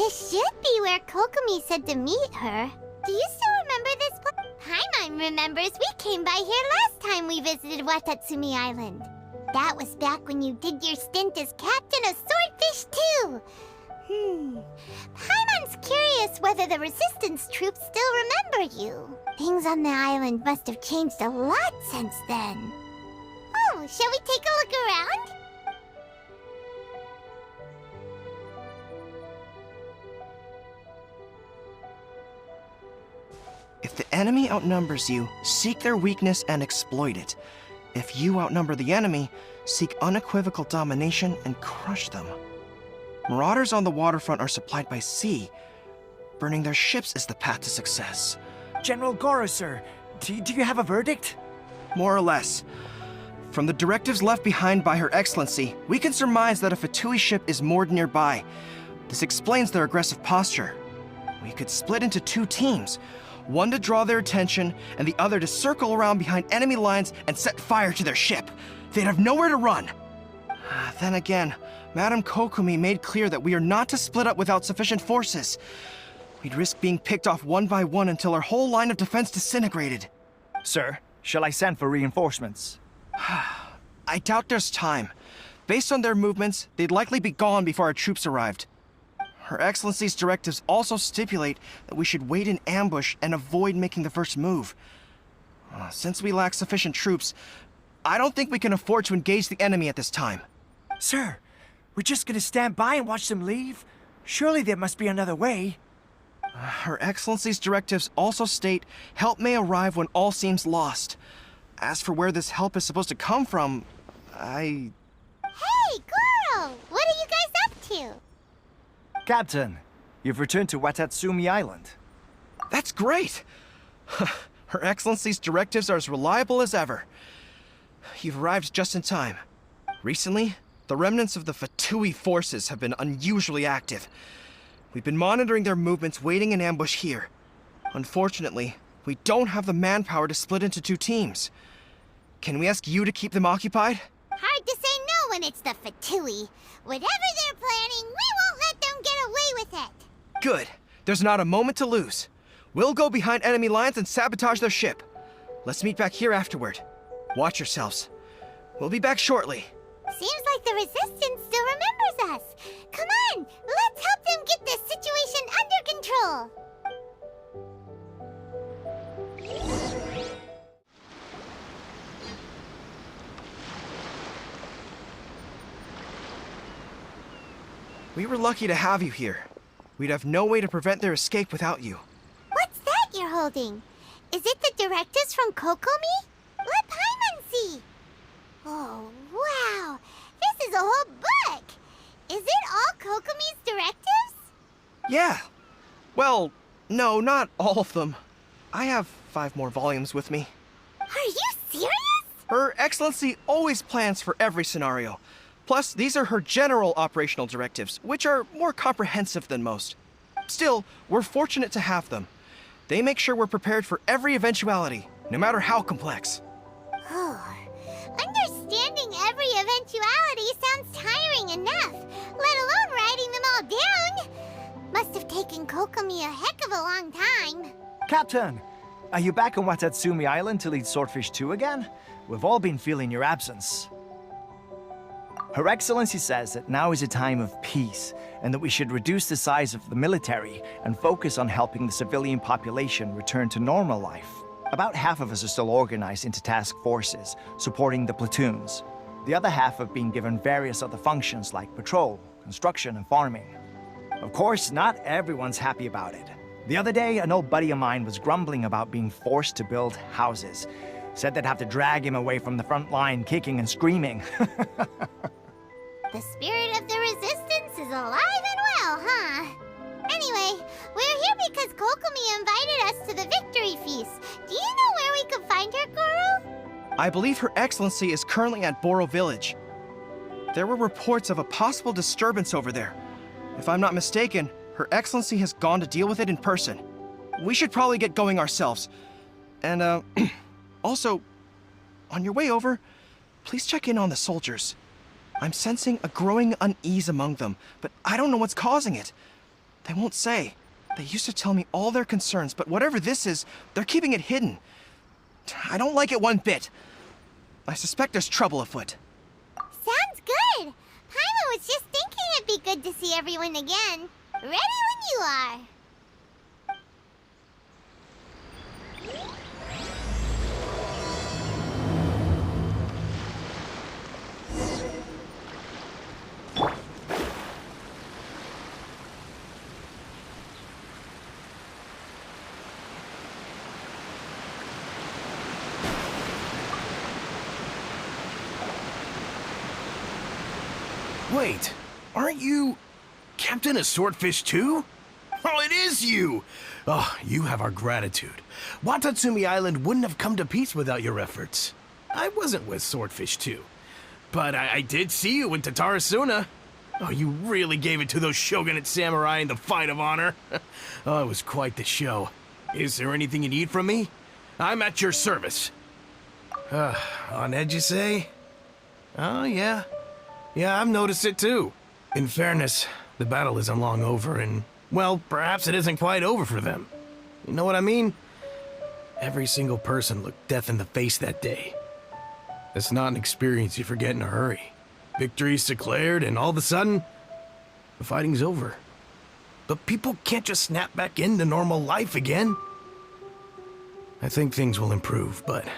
This should be where Kokomi said to meet her. Do you still remember this place? Paimon remembers we came by here last time we visited Watatsumi Island. That was back when you did your stint as captain of Swordfish too. Paimon's curious whether the resistance troops still remember you. Things on the island must have changed a lot since then. Oh, shall we take a look around? If the enemy outnumbers you, seek their weakness and exploit it. If you outnumber the enemy, seek unequivocal domination and crush them. Marauders on the waterfront are supplied by sea. Burning their ships is the path to success. General Goro, sir, do you have a verdict? More or less. From the directives left behind by Her Excellency, we can surmise that a Fatui ship is moored nearby. This explains their aggressive posture. We could split into two teams. One to draw their attention, and the other to circle around behind enemy lines and set fire to their ship. They'd have nowhere to run. Then again, Madame Kokomi made clear that we are not to split up without sufficient forces. We'd risk being picked off one by one until our whole line of defense disintegrated. Sir, shall I send for reinforcements? I doubt there's time. Based on their movements, they'd likely be gone before our troops arrived. Her Excellency's directives also stipulate that we should wait in ambush and avoid making the first move. Since we lack sufficient troops, I don't think we can afford to engage the enemy at this time. Sir, we're just gonna stand by and watch them leave? Surely there must be another way. Her Excellency's directives also state help may arrive when all seems lost. As for where this help is supposed to come from, Hey, Goro! What are you guys up to? Captain, you've returned to Watatsumi Island. That's great! Her Excellency's directives are as reliable as ever. You've arrived just in time. Recently, the remnants of the Fatui forces have been unusually active. We've been monitoring their movements, waiting in ambush here. Unfortunately, we don't have the manpower to split into two teams. Can we ask you to keep them occupied? Hard to say no when it's the Fatui. Whatever they're planning, we won't let them get away with it. Good. There's not a moment to lose. We'll go behind enemy lines and sabotage their ship. Let's meet back here afterward. Watch yourselves. We'll be back shortly. Seems like the Resistance still remembers us. Come on, let's help them get this situation under control. We were lucky to have you here. We'd have no way to prevent their escape without you. What's that you're holding? Is it the directives from Kokomi? Let Paimon see. Oh, wow. This is a whole book. Is it all Kokomi's directives? Yeah. Well, no, not all of them. I have 5 more volumes with me. Are you serious? Her Excellency always plans for every scenario. Plus, these are her general operational directives, which are more comprehensive than most. Still, we're fortunate to have them. They make sure we're prepared for every eventuality, no matter how complex. Oh, understanding every eventuality sounds tiring enough, let alone writing them all down. Must have taken Kokomi a heck of a long time. Captain, are you back on Watatsumi Island to lead Swordfish 2 again? We've all been feeling your absence. Her Excellency says that now is a time of peace, and that we should reduce the size of the military and focus on helping the civilian population return to normal life. About half of us are still organized into task forces, supporting the platoons. The other half have been given various other functions like patrol, construction, and farming. Of course, not everyone's happy about it. The other day, an old buddy of mine was grumbling about being forced to build houses. Said they'd have to drag him away from the front line, kicking and screaming. The spirit of the Resistance is alive and well, huh? Anyway, we're here because Kokomi invited us to the victory feast. Do you know where we could find her, Goro? I believe Her Excellency is currently at Boro Village. There were reports of a possible disturbance over there. If I'm not mistaken, Her Excellency has gone to deal with it in person. We should probably get going ourselves. And, also, on your way over, please check in on the soldiers. I'm sensing a growing unease among them, but I don't know what's causing it. They won't say. They used to tell me all their concerns, but whatever this is, they're keeping it hidden. I don't like it one bit. I suspect there's trouble afoot. Sounds good. Paimon was just thinking it'd be good to see everyone again. Ready when you are. Wait, aren't you Captain of Swordfish too? Oh, it is you! Oh, you have our gratitude. Watatsumi Island wouldn't have come to peace without your efforts. I wasn't with Swordfish too, but I did see you in Tatarasuna. Oh, you really gave it to those shogunate samurai in the fight of honor. Oh, it was quite the show. Is there anything you need from me? I'm at your service. On edge, you say? Oh, yeah. Yeah, I've noticed it too. In fairness, the battle isn't long over and, well, perhaps it isn't quite over for them. You know what I mean? Every single person looked death in the face that day. It's not an experience you forget in a hurry. Victory's declared and all of a sudden, the fighting's over. But people can't just snap back into normal life again. I think things will improve, but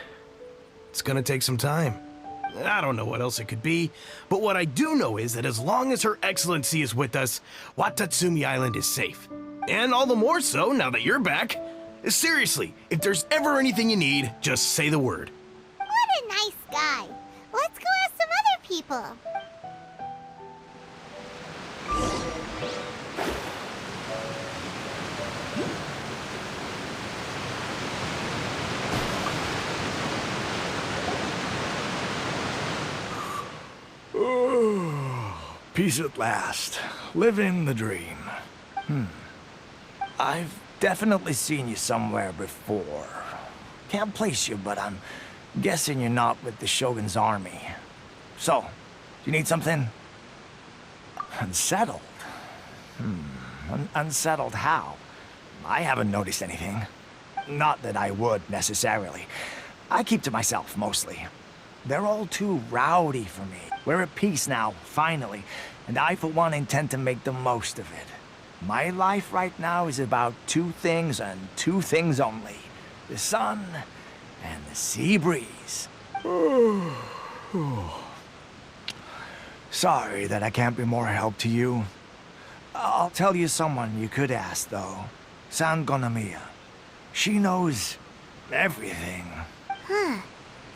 it's gonna take some time. I don't know what else it could be, but what I do know is that as long as Her Excellency is with us, Watatsumi Island is safe. And all the more so now that you're back. Seriously, if there's ever anything you need, just say the word. What a nice guy. Let's go ask some other people. Peace at last. Living the dream. I've definitely seen you somewhere before. Can't place you, but I'm guessing you're not with the Shogun's army. So, do you need something? Unsettled? Unsettled how? I haven't noticed anything. Not that I would, necessarily. I keep to myself, mostly. They're all too rowdy for me. We're at peace now, finally, and I, for one, intend to make the most of it. My life right now is about two things and two things only. The sun and the sea breeze. Sorry that I can't be more help to you. I'll tell you someone you could ask, though. Sangonomiya. She knows everything.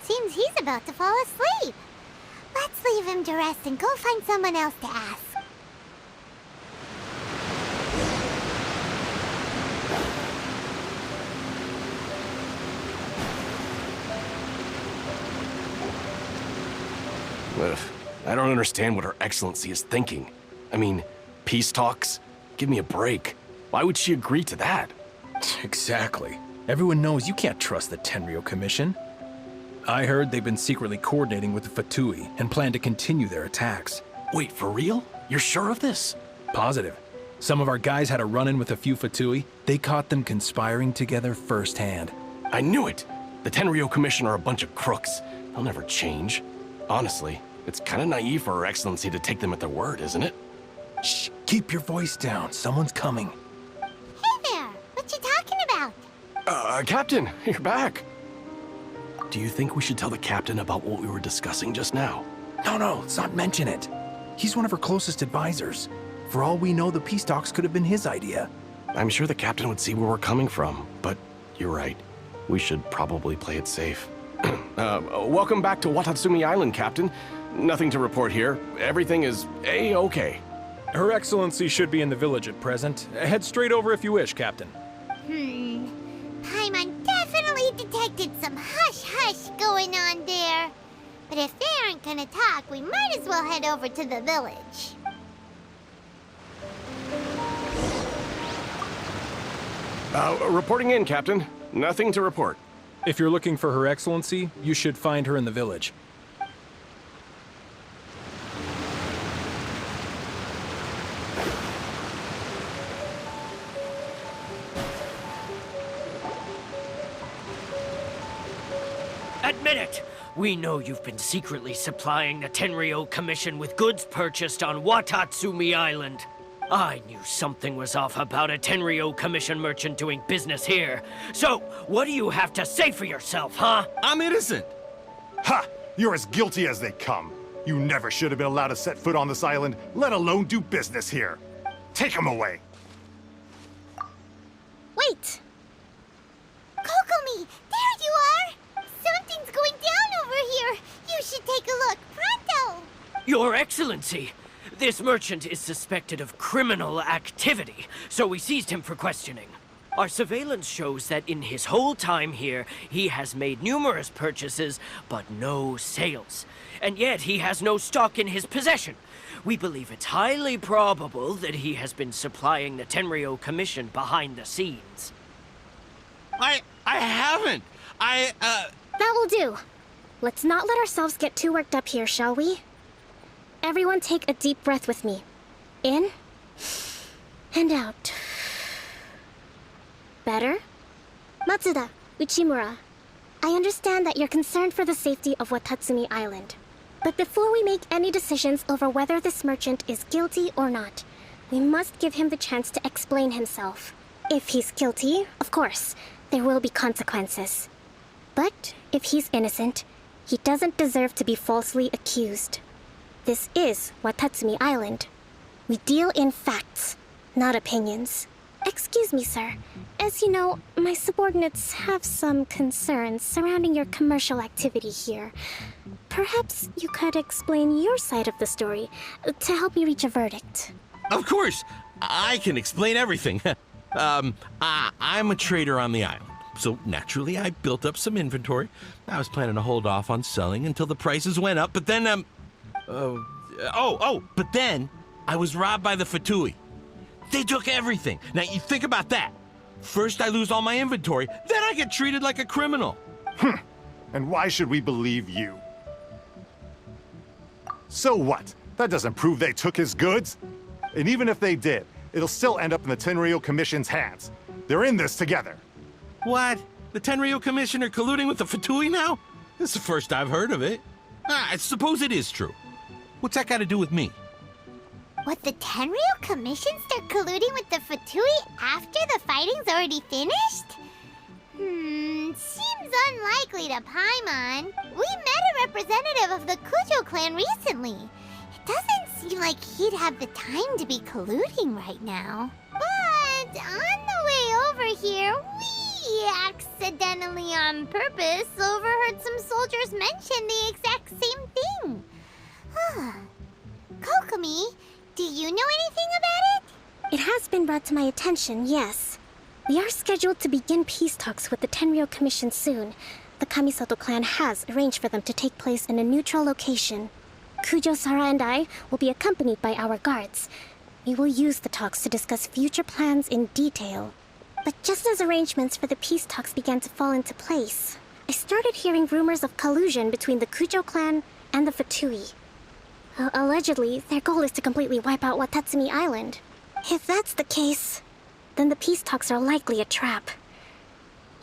Seems he's about to fall asleep. Let's leave him to rest and go find someone else to ask. Ugh, I don't understand what Her Excellency is thinking. I mean, peace talks? Give me a break. Why would she agree to that? Exactly. Everyone knows you can't trust the Tenryou Commission. I heard they've been secretly coordinating with the Fatui and plan to continue their attacks. Wait, for real? You're sure of this? Positive. Some of our guys had a run-in with a few Fatui. They caught them conspiring together firsthand. I knew it! The Tenryou Commission are a bunch of crooks. They'll never change. Honestly, it's kind of naive for Her Excellency to take them at their word, isn't it? Shh, keep your voice down. Someone's coming. Hey there! What you talking about? Captain, you're back. Do you think we should tell the captain about what we were discussing just now? No, let's not mention it. He's one of our closest advisors. For all we know, the peace talks could have been his idea. I'm sure the captain would see where we're coming from, but you're right. We should probably play it safe. Welcome back to Watatsumi Island, Captain. Nothing to report here. Everything is A-okay. Her Excellency should be in the village at present. Head straight over if you wish, Captain. Paimon definitely detected some hush-hush going on there. But if they aren't gonna talk, we might as well head over to the village. Reporting in, Captain. Nothing to report. If you're looking for Her Excellency, you should find her in the village. Admit it! We know you've been secretly supplying the Tenryou Commission with goods purchased on Watatsumi Island. I knew something was off about a Tenryou Commission merchant doing business here. So, what do you have to say for yourself, huh? I'm innocent. Ha! You're as guilty as they come. You never should have been allowed to set foot on this island, let alone do business here. Take him away. Wait! Kokomi! There you are! Something's going down over here! You should take a look, pronto! Your Excellency! This merchant is suspected of criminal activity, so we seized him for questioning. Our surveillance shows that in his whole time here, he has made numerous purchases, but no sales. And yet he has no stock in his possession. We believe it's highly probable that he has been supplying the Tenryou Commission behind the scenes. I haven't. That will do. Let's not let ourselves get too worked up here, shall we? Everyone take a deep breath with me. In and out. Better? Matsuda, Uchimura, I understand that you're concerned for the safety of Watatsumi Island. But before we make any decisions over whether this merchant is guilty or not, we must give him the chance to explain himself. If he's guilty, of course, there will be consequences. But if he's innocent, he doesn't deserve to be falsely accused. This is Watatsumi Island. We deal in facts, not opinions. Excuse me, sir. As you know, my subordinates have some concerns surrounding your commercial activity here. Perhaps you could explain your side of the story to help me reach a verdict. Of course, I can explain everything. I'm a trader on the island, so naturally I built up some inventory. I was planning to hold off on selling until the prices went up, but then, but then I was robbed by the Fatui. They took everything. Now, you think about that. First I lose all my inventory, then I get treated like a criminal. And why should we believe you? So what? That doesn't prove they took his goods. And even if they did, it'll still end up in the Tenryou Commission's hands. They're in this together. What? The Tenryou Commission are colluding with the Fatui now? This is the first I've heard of it. I suppose it is true. What's that got to do with me? What, the Tenryou Commission start colluding with the Fatui after the fighting's already finished? Seems unlikely to Paimon. We met a representative of the Kujo clan recently. It doesn't seem like he'd have the time to be colluding right now. But on the way over here, we accidentally on purpose overheard some soldiers mention the exact same thing. Kokomi, do you know anything about it? It has been brought to my attention, yes. We are scheduled to begin peace talks with the Tenryou Commission soon. The Kamisato clan has arranged for them to take place in a neutral location. Kujo-Sara and I will be accompanied by our guards. We will use the talks to discuss future plans in detail. But just as arrangements for the peace talks began to fall into place, I started hearing rumors of collusion between the Kujo clan and the Fatui. Allegedly, their goal is to completely wipe out Watatsumi Island. If that's the case, then the peace talks are likely a trap.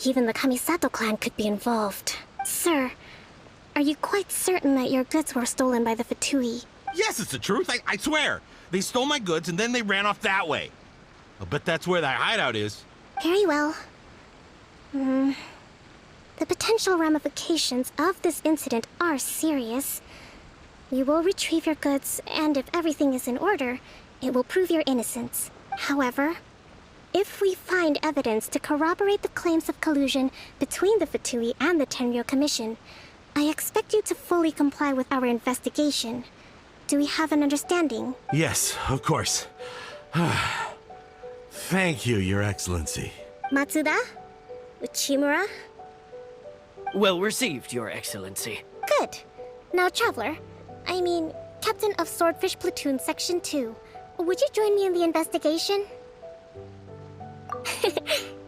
Even the Kamisato clan could be involved. Sir, are you quite certain that your goods were stolen by the Fatui? Yes, it's the truth. I swear. They stole my goods and then they ran off that way. I'll bet that's where that hideout is. Very well. The potential ramifications of this incident are serious. We will retrieve your goods, and if everything is in order, it will prove your innocence. However, if we find evidence to corroborate the claims of collusion between the Fatui and the Tenryou Commission, I expect you to fully comply with our investigation. Do we have an understanding? Yes, of course. Thank you, Your Excellency. Matsuda? Uchimura? Well received, Your Excellency. Good. Now, Traveler, Captain of Swordfish Platoon Section 2, would you join me in the investigation?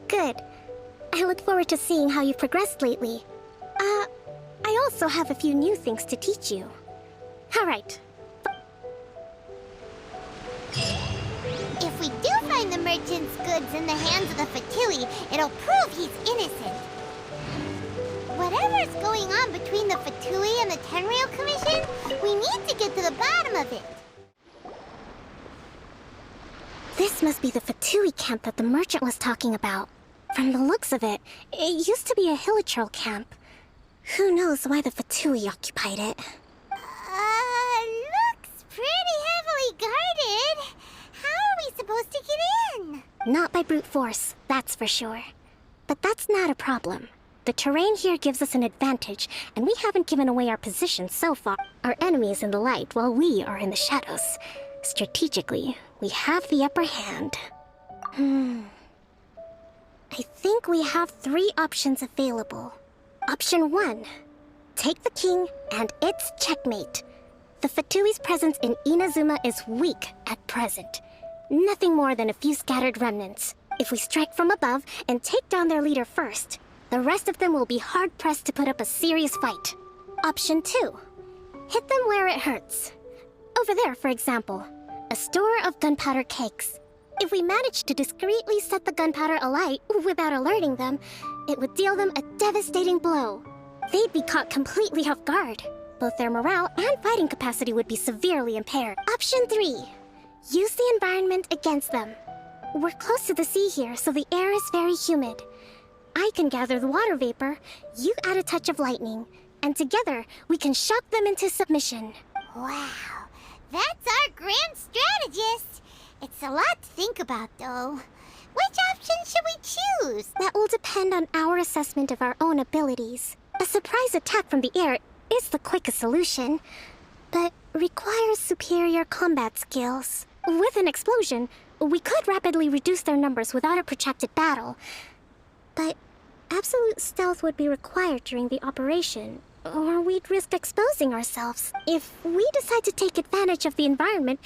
Good. I look forward to seeing how you've progressed lately. I also have a few new things to teach you. All right. If we do find the merchant's goods in the hands of the Fatui, it'll prove he's innocent. Whatever whatever's going on between the Fatui and the Tenryou Commission, we need to get to the bottom of it. This must be the Fatui camp that the merchant was talking about. From the looks of it, it used to be a Hilichurl camp. Who knows why the Fatui occupied it? Looks pretty heavily guarded. How are we supposed to get in? Not by brute force, that's for sure. But that's not a problem. The terrain here gives us an advantage, and we haven't given away our position so far. Our enemy is in the light, while we are in the shadows. Strategically, we have the upper hand. I think we have 3 options available. Option 1. Take the king, and it's checkmate. The Fatui's presence in Inazuma is weak at present. Nothing more than a few scattered remnants. If we strike from above and take down their leader first, the rest of them will be hard-pressed to put up a serious fight. Option 2. Hit them where it hurts. Over there, for example, a store of gunpowder cakes. If we manage to discreetly set the gunpowder alight without alerting them, it would deal them a devastating blow. They'd be caught completely off guard. Both their morale and fighting capacity would be severely impaired. Option 3. Use the environment against them. We're close to the sea here, so the air is very humid. I can gather the water vapor, you add a touch of lightning, and together we can shock them into submission. Wow, that's our grand strategist. It's a lot to think about, though. Which option should we choose? That will depend on our assessment of our own abilities. A surprise attack from the air is the quickest solution, but requires superior combat skills. With an explosion, we could rapidly reduce their numbers without a protracted battle. But absolute stealth would be required during the operation, or we'd risk exposing ourselves. If we decide to take advantage of the environment,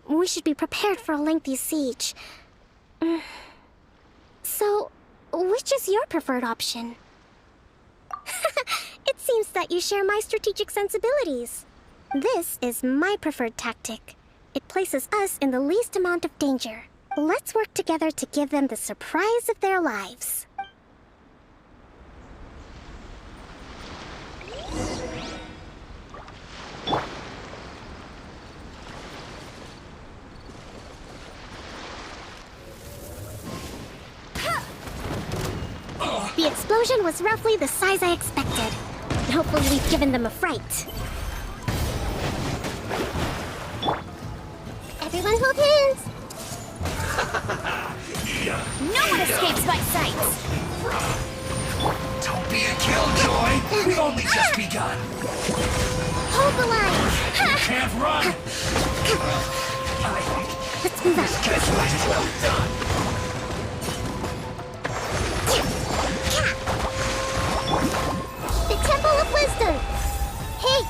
we should be prepared for a lengthy siege. So, which is your preferred option? It seems that you share my strategic sensibilities. This is my preferred tactic. It places us in the least amount of danger. Let's work together to give them the surprise of their lives. The explosion was roughly the size I expected. Hopefully we've given them a fright. Everyone hold hands! No one escapes my sight! Don't be a killjoy! We've only just begun! Hold the line! Can't run! Let's move out. Guess might as well done! The Temple of Wisdom! Hey!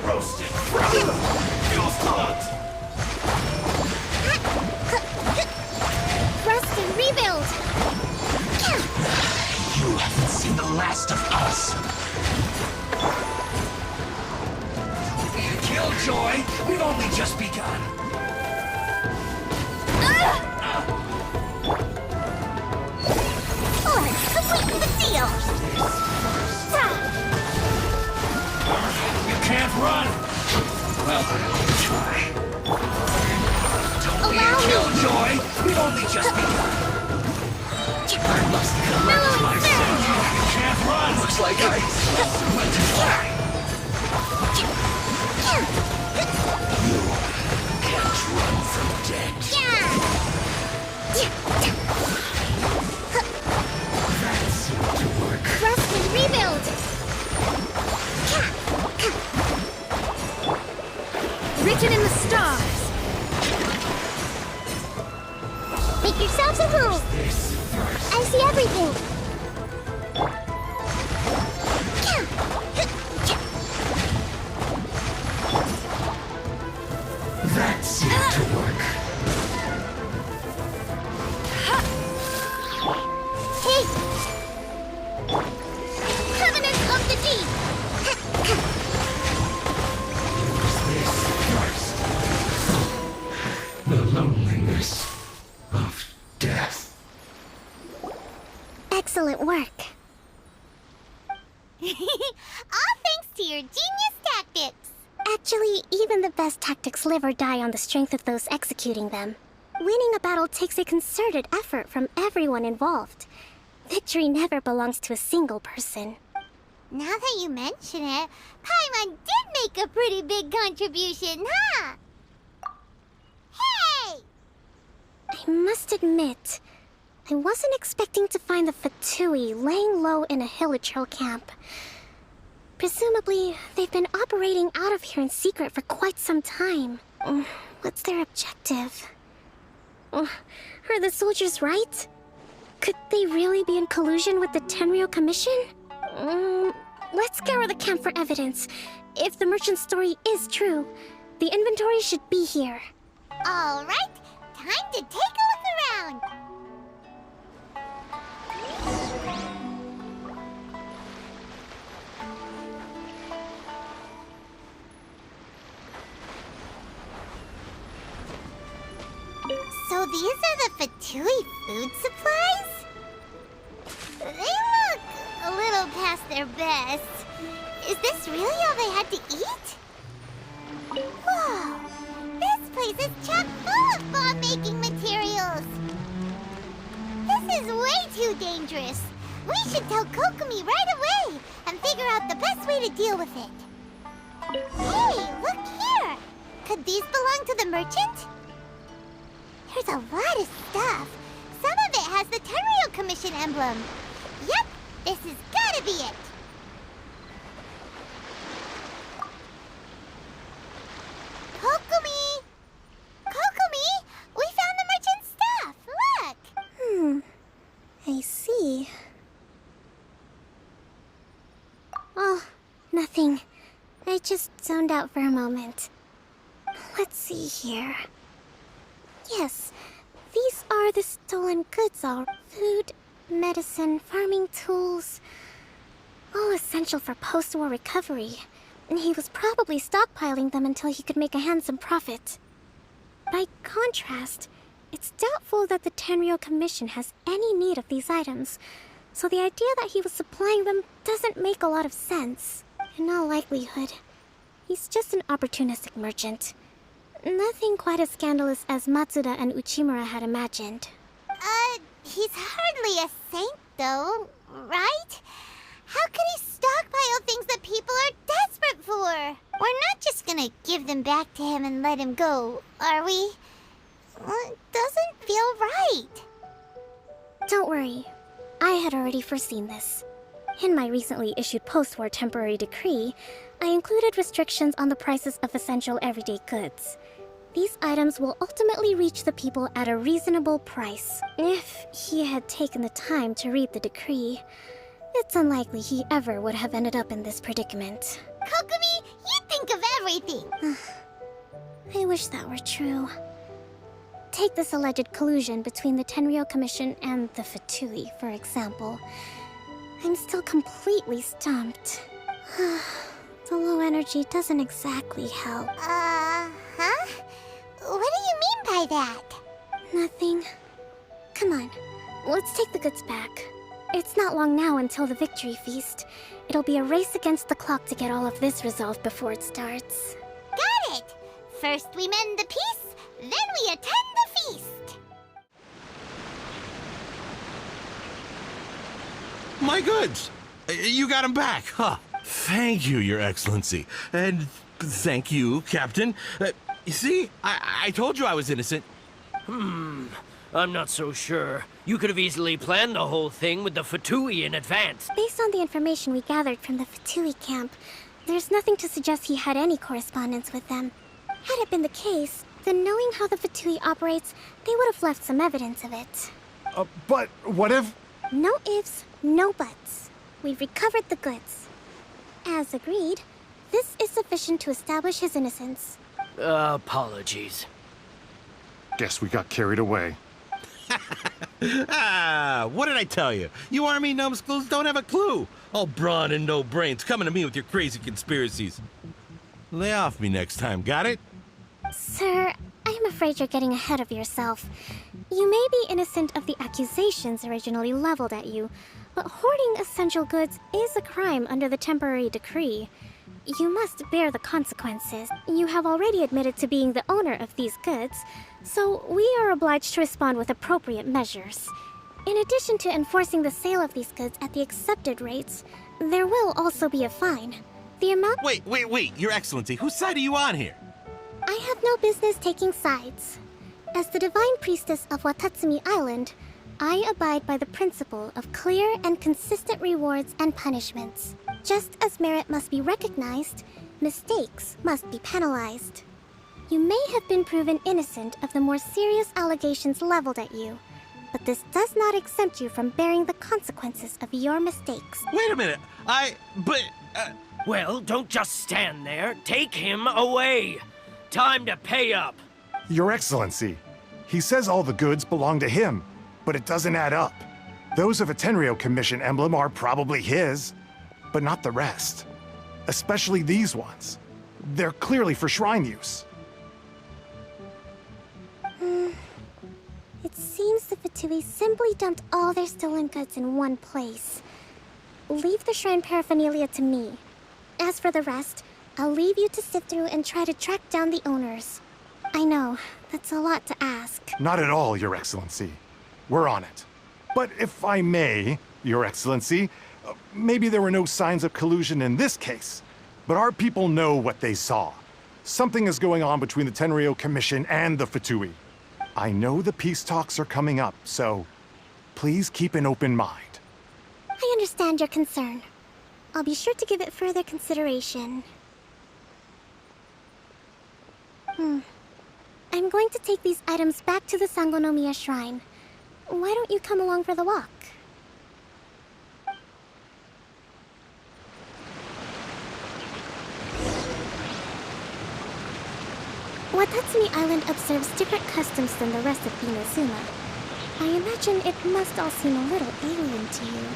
Roasted frog! Feels hot! Rest and rebuild! You haven't seen the last of us! Don't be a killjoy! We've only just begun! Let's complete the deal! You can't run! Well, I'll try. Don't be a killjoy! We've only just begun! I must collect myself! You can't run! Looks like I went too far! You can't run from death! That seemed to work. Rest and rebuild! Written in the stars! Make yourselves at home! This first. I see everything! That seemed to work. Hey! Covenant of the Deep! This first. The loneliness of death. Excellent work. All thanks to your genius tactics. Actually, even the best tactics live or die on the strength of those executing them. Winning a battle takes a concerted effort from everyone involved. Victory never belongs to a single person. Now that you mention it, Paimon did make a pretty big contribution, huh? Hey! I must admit, I wasn't expecting to find the Fatui laying low in a Hilichurl camp. Presumably, they've been operating out of here in secret for quite some time. What's their objective? Are the soldiers right? Could they really be in collusion with the Tenryou Commission? Let's scour the camp for evidence. If the merchant's story is true, the inventory should be here. All right, time to take a look around. So these are the Fatui food supplies? They look a little past their best. Is this really all they had to eat? Whoa! This place is chock full of bomb-making materials! This is way too dangerous! We should tell Kokomi right away and figure out the best way to deal with it. Hey, look here! Could these belong to the merchant? There's a lot of stuff. Some of it has the Tenryou Commission emblem. Yep, this has gotta be it. Kokomi! Kokomi! We found the merchant's stuff! Look! I see. Oh, nothing. I just zoned out for a moment. Let's see here. Yes, these are the stolen goods, all food, medicine, farming tools. All essential for post-war recovery. And he was probably stockpiling them until he could make a handsome profit. By contrast, it's doubtful that the Tenryou Commission has any need of these items, so the idea that he was supplying them doesn't make a lot of sense. In all likelihood, he's just an opportunistic merchant. Nothing quite as scandalous as Matsuda and Uchimura had imagined. He's hardly a saint, though, right? How could he stockpile things that people are desperate for? We're not just gonna give them back to him and let him go, are we? It doesn't feel right. Don't worry. I had already foreseen this. In my recently issued post-war temporary decree, I included restrictions on the prices of essential everyday goods. These items will ultimately reach the people at a reasonable price. If he had taken the time to read the decree, it's unlikely he ever would have ended up in this predicament. Kokomi, you think of everything! I wish that were true. Take this alleged collusion between the Tenryou Commission and the Fatui, for example. I'm still completely stumped. The low energy doesn't exactly help. Huh? What do you mean by that? Nothing. Come on, let's take the goods back. It's not long now until the victory feast. It'll be a race against the clock to get all of this resolved before it starts. Got it! First we mend the peace, then we attend the feast! My goods! You got them back, huh? Thank you, Your Excellency. And thank you, Captain. You see, I told you I was innocent. I'm not so sure. You could have easily planned the whole thing with the Fatui in advance. Based on the information we gathered from the Fatui camp, there's nothing to suggest he had any correspondence with them. Had it been the case, then knowing how the Fatui operates, they would have left some evidence of it. But what if... No ifs, no buts. We've recovered the goods. As agreed, this is sufficient to establish his innocence. Apologies. Guess we got carried away. What did I tell you? You army numbskulls don't have a clue. All brawn and no brains coming to me with your crazy conspiracies. Lay off me next time, got it? Sir, I'm afraid you're getting ahead of yourself. You may be innocent of the accusations originally leveled at you, But hoarding essential goods is a crime under the temporary decree. You must bear the consequences. You have already admitted to being the owner of these goods, so we are obliged to respond with appropriate measures. In addition to enforcing the sale of these goods at the accepted rates, there will also be a fine. The amount— Wait, Your Excellency, whose side are you on here? I have no business taking sides. As the Divine Priestess of Watatsumi Island, I abide by the principle of clear and consistent rewards and punishments. Just as merit must be recognized, mistakes must be penalized. You may have been proven innocent of the more serious allegations leveled at you, but this does not exempt you from bearing the consequences of your mistakes. Wait a minute, Well, don't just stand there. Take him away. Time to pay up. Your Excellency, he says all the goods belong to him, but it doesn't add up. Those of a Tenryou Commission emblem are probably his, but not the rest. Especially these ones. They're clearly for shrine use. It seems the Fatui simply dumped all their stolen goods in one place. Leave the shrine paraphernalia to me. As for the rest, I'll leave you to sift through and try to track down the owners. I know, that's a lot to ask. Not at all, Your Excellency. We're on it. But if I may, Your Excellency, maybe there were no signs of collusion in this case, but our people know what they saw. Something is going on between the Tenryou Commission and the Fatui. I know the peace talks are coming up, so please keep an open mind. I understand your concern. I'll be sure to give it further consideration. I'm going to take these items back to the Sangonomiya shrine. Why don't you come along for the walk? Watatsumi Island observes different customs than the rest of Inazuma. I imagine it must all seem a little alien to you.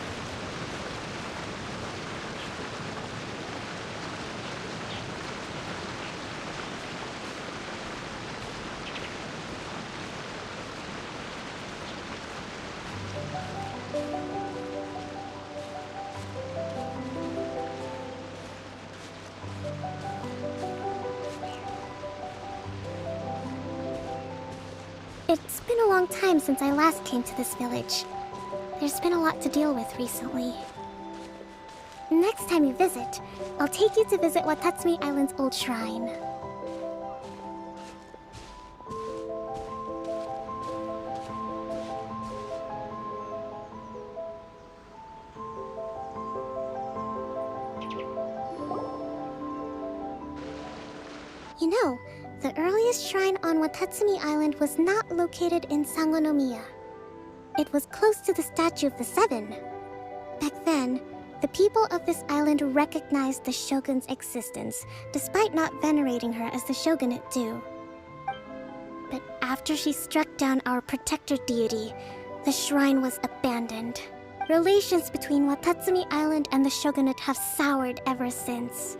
It's been a long time since I last came to this village. There's been a lot to deal with recently. Next time you visit, I'll take you to visit Watatsumi Island's old shrine. You know, the earliest shrine on Watatsumi Island was not located in Sangonomiya. It was close to the Statue of the Seven. Back then, the people of this island recognized the Shogun's existence, despite not venerating her as the Shogunate do. But after she struck down our protector deity, the shrine was abandoned. Relations between Watatsumi Island and the Shogunate have soured ever since.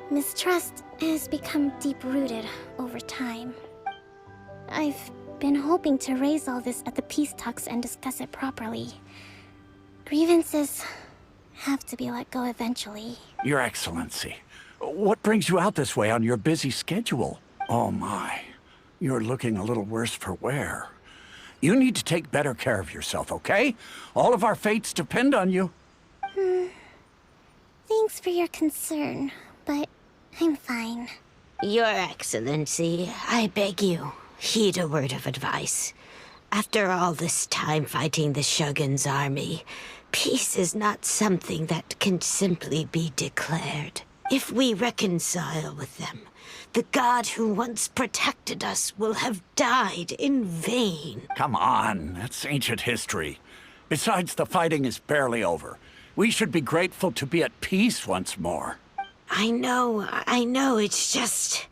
Mistrust has become deep-rooted over time. I've been hoping to raise all this at the peace talks and discuss it properly. Grievances have to be let go eventually. Your Excellency, what brings you out this way on your busy schedule? Oh my, you're looking a little worse for wear. You need to take better care of yourself, okay? All of our fates depend on you. Thanks for your concern, but I'm fine. Your Excellency, I beg you, heed a word of advice. After all this time fighting the Shogun's army, peace is not something that can simply be declared. If we reconcile with them, the god who once protected us will have died in vain. Come on, that's ancient history. Besides, the fighting is barely over. We should be grateful to be at peace once more. I know, it's just...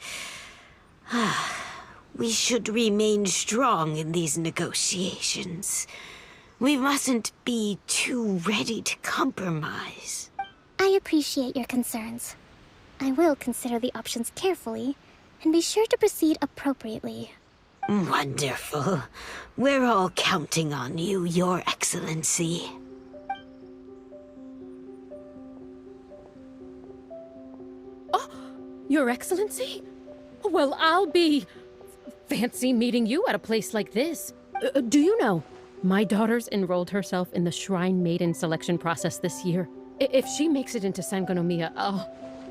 we should remain strong in these negotiations. We mustn't be too ready to compromise. I appreciate your concerns. I will consider the options carefully, and be sure to proceed appropriately. Wonderful. We're all counting on you, Your Excellency. Your Excellency? Well, I'll be... fancy meeting you at a place like this. Do you know, my daughter's enrolled herself in the Shrine Maiden selection process this year. If she makes it into Sangonomiya,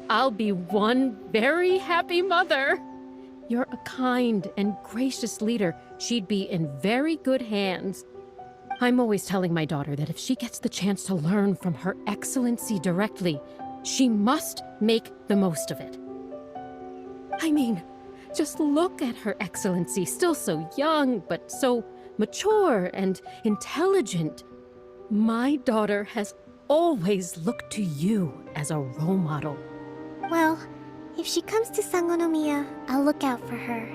I'll be one very happy mother. You're a kind and gracious leader. She'd be in very good hands. I'm always telling my daughter that if she gets the chance to learn from Her Excellency directly, she must make the most of it. I mean, just look at Her Excellency, still so young, but so mature and intelligent. My daughter has always looked to you as a role model. Well, if she comes to Sangonomiya, I'll look out for her.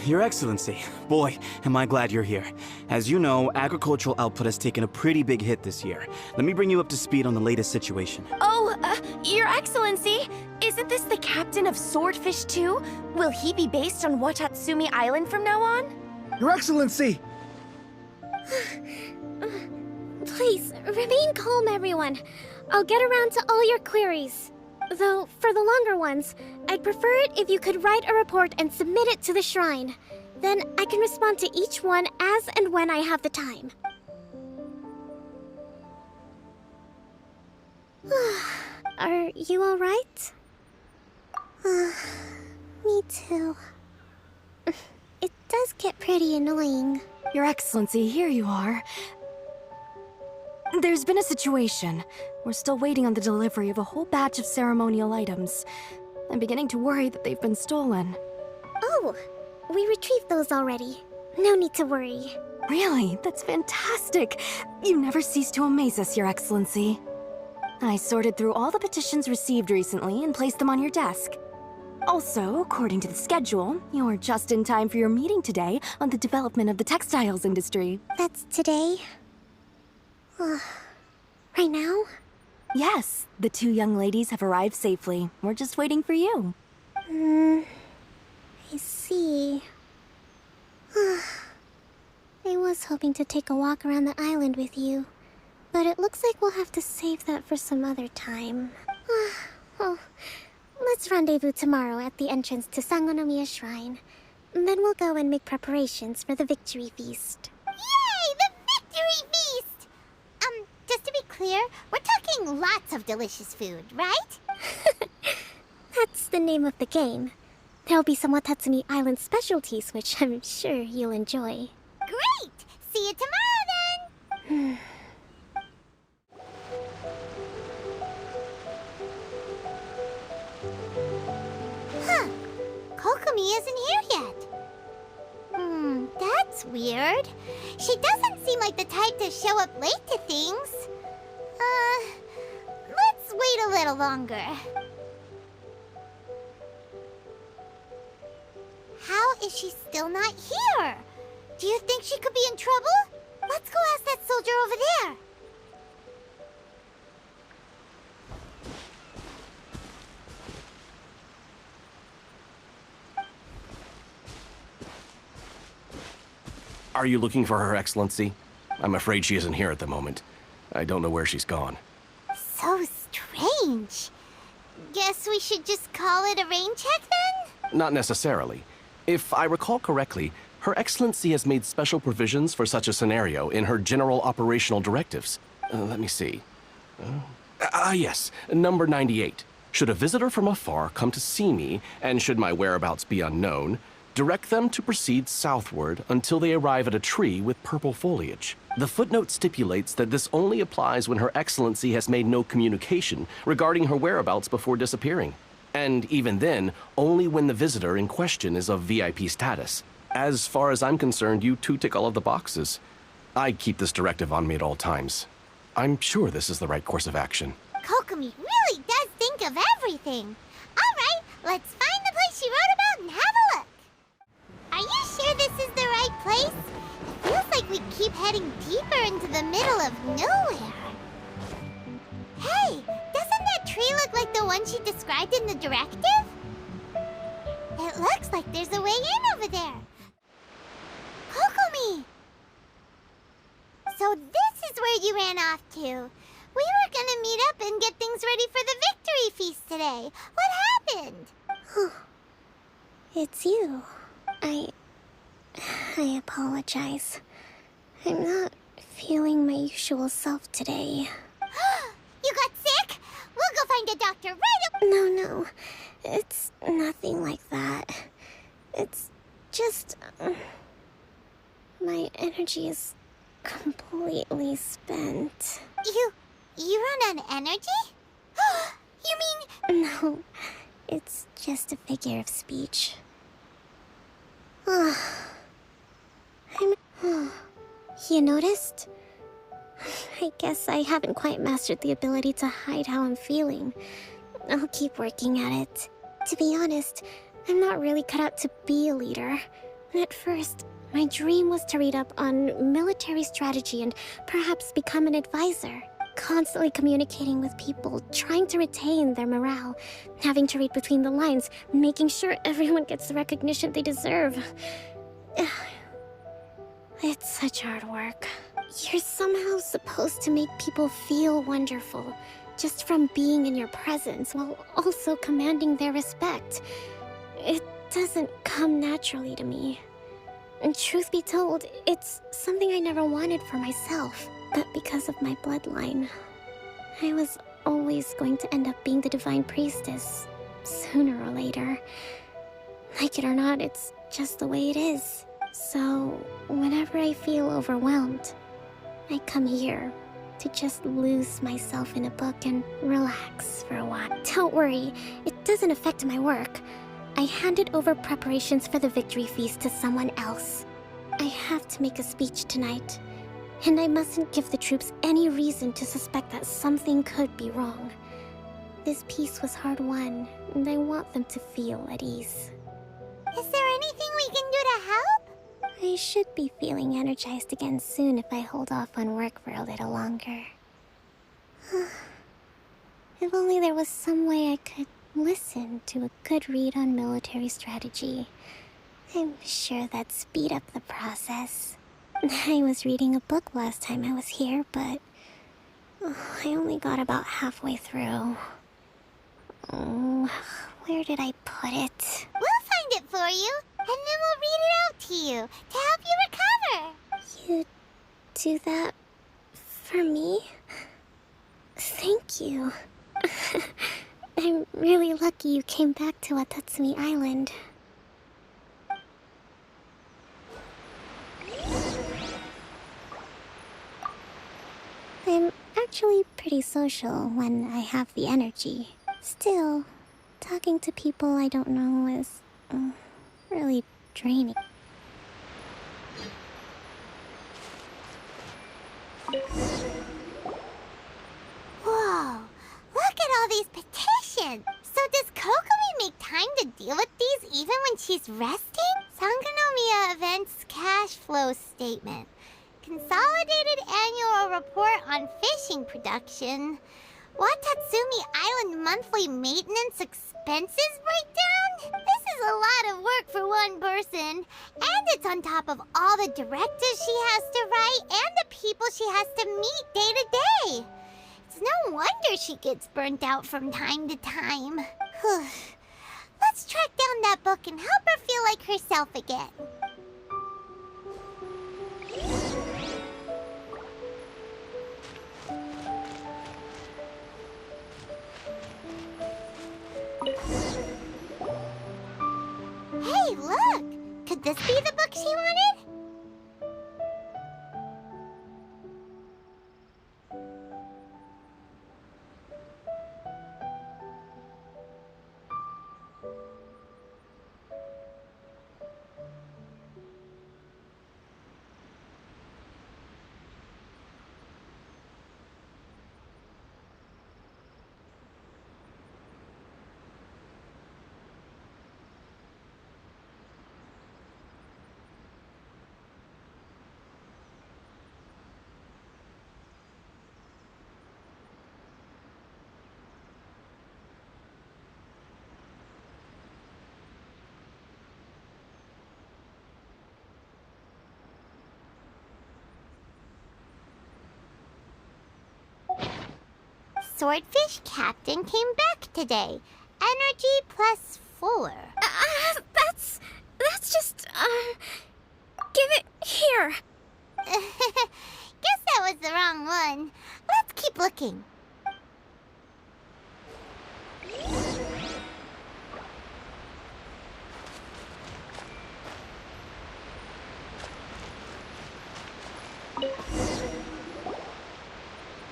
Your Excellency. Boy, am I glad you're here. As you know, agricultural output has taken a pretty big hit this year. Let me bring you up to speed on the latest situation. Oh, Your Excellency! Isn't this the captain of Swordfish 2? Will he be based on Watatsumi Island from now on? Your Excellency! Please, remain calm, everyone. I'll get around to all your queries. Though, for the longer ones, I'd prefer it if you could write a report and submit it to the shrine. Then I can respond to each one as and when I have the time. Are you alright? Me too. It does get pretty annoying. Your Excellency, here you are. There's been a situation. We're still waiting on the delivery of a whole batch of ceremonial items. I'm beginning to worry that they've been stolen. Oh, we retrieved those already. No need to worry. Really? That's fantastic. You never cease to amaze us, Your Excellency. I sorted through all the petitions received recently and placed them on your desk. Also, according to the schedule, you're just in time for your meeting today on the development of the textiles industry. That's today? Right now? Yes, the two young ladies have arrived safely. We're just waiting for you. I see. I was hoping to take a walk around the island with you, but it looks like we'll have to save that for some other time. Well, let's rendezvous tomorrow at the entrance to Sangonomiya Shrine. Then we'll go and make preparations for the victory feast. Yay! The victory feast! Just to be clear, we're talking lots of delicious food, right? That's the name of the game. There'll be some Watatsumi Island specialties, which I'm sure you'll enjoy. Great! See you tomorrow, then! Huh. Kokomi isn't here yet. That's weird. She doesn't seem like the type to show up late to things. Let's wait a little longer. How is she still not here? Do you think she could be in trouble? Let's go ask that soldier over there. Are you looking for Her Excellency? I'm afraid she isn't here at the moment. I don't know where she's gone. So strange. Guess we should just call it a rain check then? Not necessarily. If I recall correctly, Her Excellency has made special provisions for such a scenario in her general operational directives. Let me see. Yes, number 98. Should a visitor from afar come to see me, and should my whereabouts be unknown, direct them to proceed southward until they arrive at a tree with purple foliage. The footnote stipulates that this only applies when Her Excellency has made no communication regarding her whereabouts before disappearing. And even then, only when the visitor in question is of VIP status. As far as I'm concerned, you two tick all of the boxes. I keep this directive on me at all times. I'm sure this is the right course of action. Kokomi really does think of everything. All right, let's find the place she wrote about and have a look. Are you sure this is the right place? It feels like we keep heading deeper into the middle of nowhere. Hey, doesn't that tree look like the one she described in the directive? It looks like there's a way in over there. Kokomi! So this is where you ran off to. We were gonna meet up and get things ready for the victory feast today. What happened? It's you. I apologize. I'm not feeling my usual self today. You got sick? We'll go find a doctor right away. No. It's nothing like that. It's just... my energy is completely spent. You run on energy? You mean... No, it's just a figure of speech. You noticed? I guess I haven't quite mastered the ability to hide how I'm feeling. I'll keep working at it. To be honest, I'm not really cut out to be a leader. At first, my dream was to read up on military strategy and perhaps become an advisor. Constantly communicating with people, trying to retain their morale, having to read between the lines, making sure everyone gets the recognition they deserve. It's such hard work. You're somehow supposed to make people feel wonderful, just from being in your presence, while also commanding their respect. It doesn't come naturally to me. And truth be told, it's something I never wanted for myself. But because of my bloodline, I was always going to end up being the Divine Priestess, sooner or later. Like it or not, it's just the way it is. So, whenever I feel overwhelmed, I come here to just lose myself in a book and relax for a while. Don't worry, it doesn't affect my work. I handed over preparations for the victory feast to someone else. I have to make a speech tonight, and I mustn't give the troops any reason to suspect that something could be wrong. This peace was hard-won, and I want them to feel at ease. Is there anything we can do to help? I should be feeling energized again soon if I hold off on work for a little longer. If only there was some way I could listen to a good read on military strategy. I'm sure that'd speed up the process. I was reading a book last time I was here, but I only got about halfway through. Where did I put it? We'll find it for you, and then we'll read it out to you to help you recover. You do that for me? Thank you. I'm really lucky you came back to Watatsumi Island. I'm actually pretty social when I have the energy. Still, talking to people I don't know is really draining. Whoa, look at all these petitions. So does Kokomi make time to deal with these even when she's resting? Sangonomiya Events Cash Flow Statement. Consolidated Annual Report on Fishing Production. Watatsumi Island Monthly Maintenance Expenses Breakdown? This is a lot of work for one person. And it's on top of all the directives she has to write and the people she has to meet day to day. It's no wonder she gets burnt out from time to time. Let's track down that book and help her feel like herself again. Hey, look! Could this be the book she wanted? Swordfish Captain came back today. Energy +4. That's just, give it here. Guess that was the wrong one. Let's keep looking.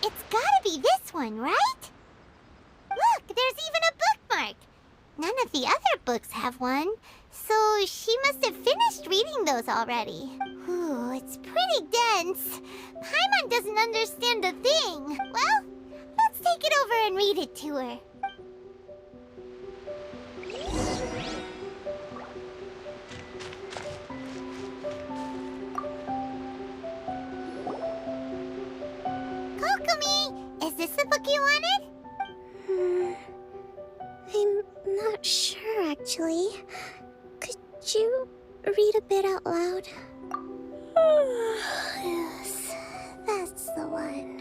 It's gotta be this one, right? Look, there's even a bookmark. None of the other books have one, so she must have finished reading those already. Ooh, it's pretty dense. Paimon doesn't understand a thing. Well, let's take it over and read it to her. Kokomi, is this the book you wanted? I'm not sure, actually. Could you read a bit out loud? Yes, that's the one.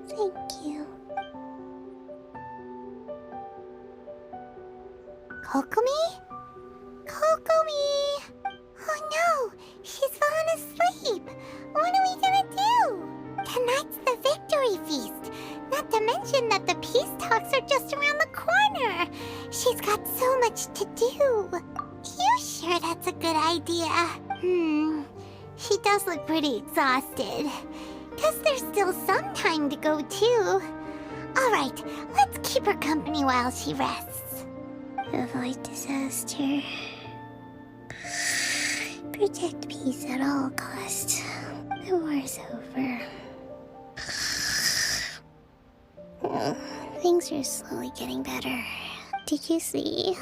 Thank you. Kokomi? Kokomi! Oh no, she's fallen asleep. What are we gonna do? Tonight's the victory feast. Not to mention that the peace talks are just around the corner. She's got so much to do. You sure that's a good idea? She does look pretty exhausted. Guess there's still some time to go too. Alright, let's keep her company while she rests. Avoid disaster. Protect peace at all costs. The war's over. Things are slowly getting better. Did you see?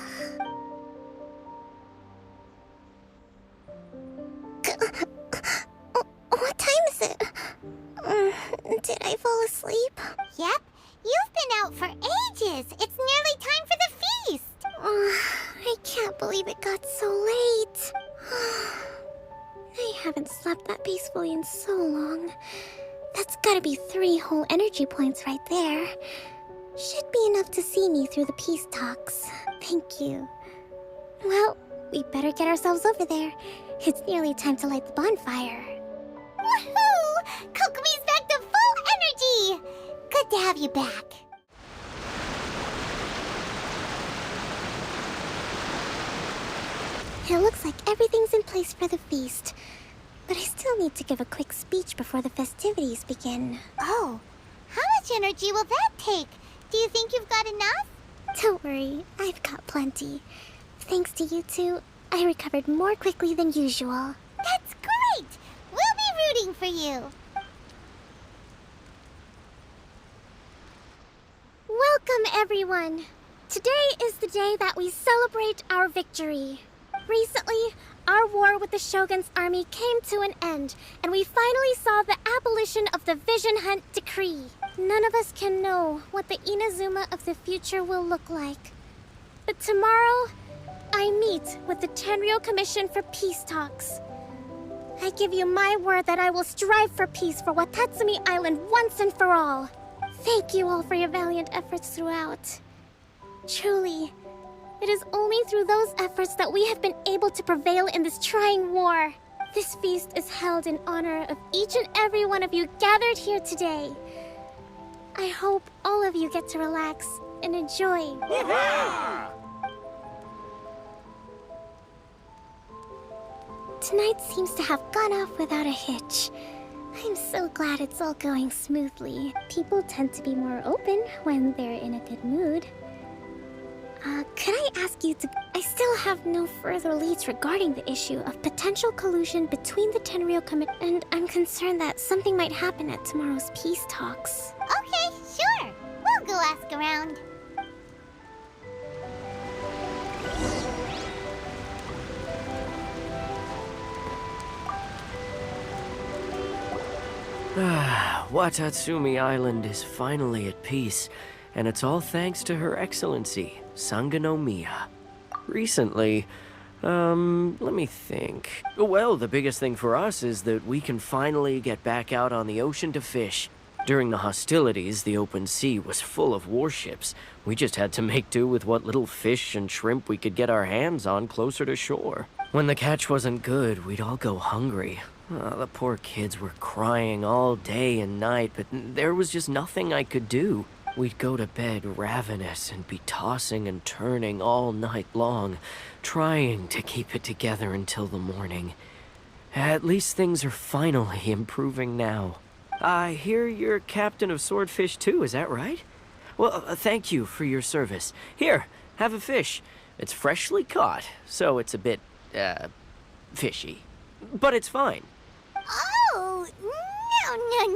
What time is it? Did I fall asleep? Yep, you've been out for ages. It's nearly time for the feast. I can't believe it got so late. I haven't slept that peacefully in so long. That's gotta be 3 whole energy points right there. Should be enough to see me through the peace talks. Thank you. Well, we better get ourselves over there. It's nearly time to light the bonfire. Woohoo! Kokomi's back to full energy! Good to have you back. It looks like everything's in place for the feast. But I still need to give a quick speech before the festivities begin. Oh, how much energy will that take? Do you think you've got enough? Don't worry, I've got plenty. Thanks to you two, I recovered more quickly than usual. That's great! We'll be rooting for you. Welcome, everyone. Today is the day that we celebrate our victory. Recently, our war with the Shogun's army came to an end, and we finally saw the abolition of the Vision Hunt Decree. None of us can know what the Inazuma of the future will look like. But tomorrow, I meet with the Tenryou Commission for peace talks. I give you my word that I will strive for peace for Watatsumi Island once and for all. Thank you all for your valiant efforts throughout. Truly, it is only through those efforts that we have been able to prevail in this trying war. This feast is held in honor of each and every one of you gathered here today. I hope all of you get to relax and enjoy. Tonight seems to have gone off without a hitch. I'm so glad it's all going smoothly. People tend to be more open when they're in a good mood. Could I ask you to... I still have no further leads regarding the issue of potential collusion between the Tenryou Commission, and I'm concerned that something might happen at tomorrow's peace talks. Okay, sure. We'll go ask around. Watatsumi Island is finally at peace, and it's all thanks to Her Excellency, Sangonomiya. Recently, let me think. Well, the biggest thing for us is that we can finally get back out on the ocean to fish. During the hostilities, the open sea was full of warships. We just had to make do with what little fish and shrimp we could get our hands on closer to shore. When the catch wasn't good, we'd all go hungry. The poor kids were crying all day and night, but there was just nothing I could do. We'd go to bed ravenous and be tossing and turning all night long, trying to keep it together until the morning. At least things are finally improving now. I hear you're captain of Swordfish too, is that right? Well, thank you for your service. Here, have a fish. It's freshly caught, so it's a bit, fishy. But it's fine. Oh,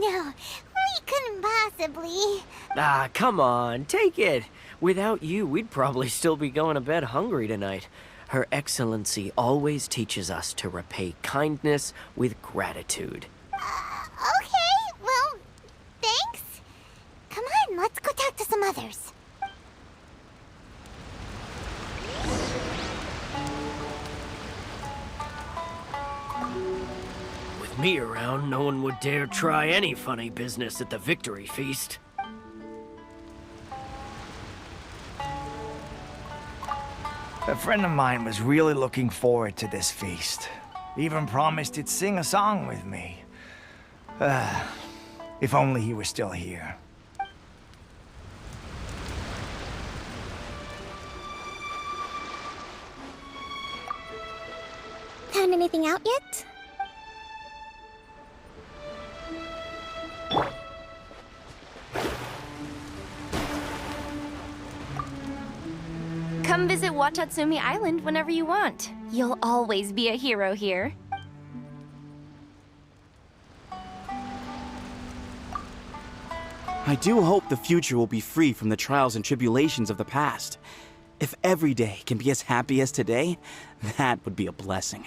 no. We couldn't possibly. Ah, come on, take it. Without you, we'd probably still be going to bed hungry tonight. Her Excellency always teaches us to repay kindness with gratitude. Okay, well, thanks. Come on, let's go talk to some others. With me around, no one would dare try any funny business at the victory feast. A friend of mine was really looking forward to this feast. Even promised he'd sing a song with me. If only he were still here. Found anything out yet? Come visit Watatsumi Island whenever you want. You'll always be a hero here. I do hope the future will be free from the trials and tribulations of the past. If every day can be as happy as today, that would be a blessing.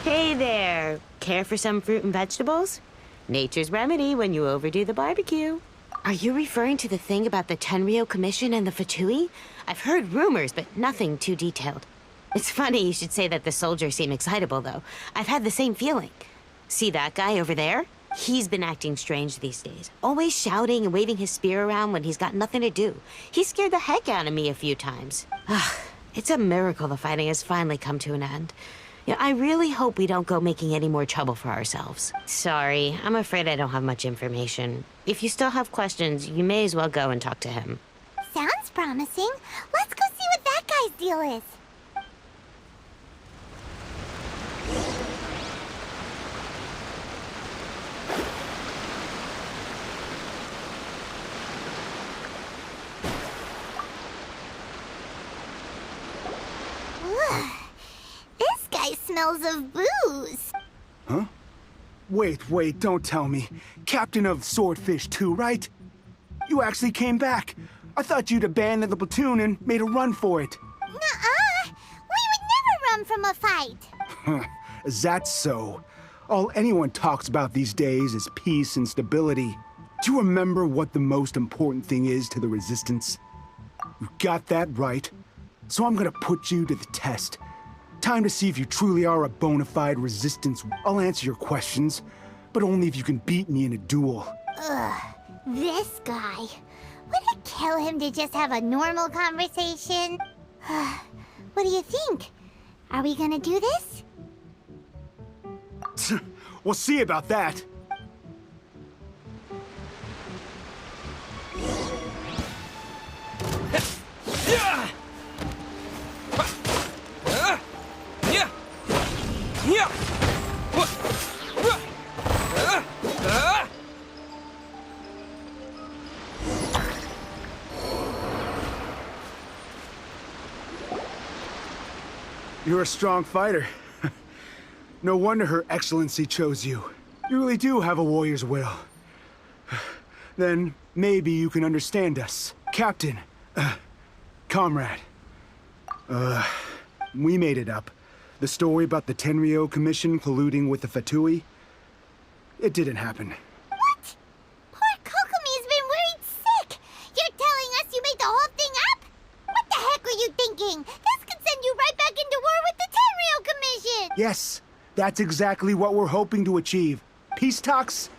Hey there! Care for some fruit and vegetables? Nature's remedy when you overdo the barbecue. Are you referring to the thing about the Tenryou Commission and the Fatui? I've heard rumors, but nothing too detailed. It's funny you should say that the soldiers seem excitable, though. I've had the same feeling. See that guy over there? He's been acting strange these days. Always shouting and waving his spear around when he's got nothing to do. He scared the heck out of me a few times. It's a miracle the fighting has finally come to an end. Yeah, I really hope we don't go making any more trouble for ourselves. Sorry, I'm afraid I don't have much information. If you still have questions, you may as well go and talk to him. Sounds promising. Let's go see what that guy's deal is. This guy smells of booze. Huh? Wait, don't tell me. Captain of Swordfish 2, right? You actually came back. I thought you'd abandoned the platoon and made a run for it. Nuh-uh. We would never run from a fight. Is that so? All anyone talks about these days is peace and stability. Do you remember what the most important thing is to the Resistance? You got that right. So I'm gonna put you to the test. Time to see if you truly are a bona fide Resistance. I'll answer your questions, but only if you can beat me in a duel. Ugh, this guy. Would it kill him to just have a normal conversation? What do you think? Are we gonna do this? We'll see about that. You're a strong fighter. No wonder Her Excellency chose you. You really do have a warrior's will. Then maybe you can understand us. Captain, comrade. We made it up. The story about the Tenryou Commission colluding with the Fatui, it didn't happen. What? Poor Kokomi's been worried sick. You're telling us you made the whole thing up? What the heck were you thinking? anything. This could send you right back into war with the Tenryou Commission! Yes, that's exactly what we're hoping to achieve. Peace talks?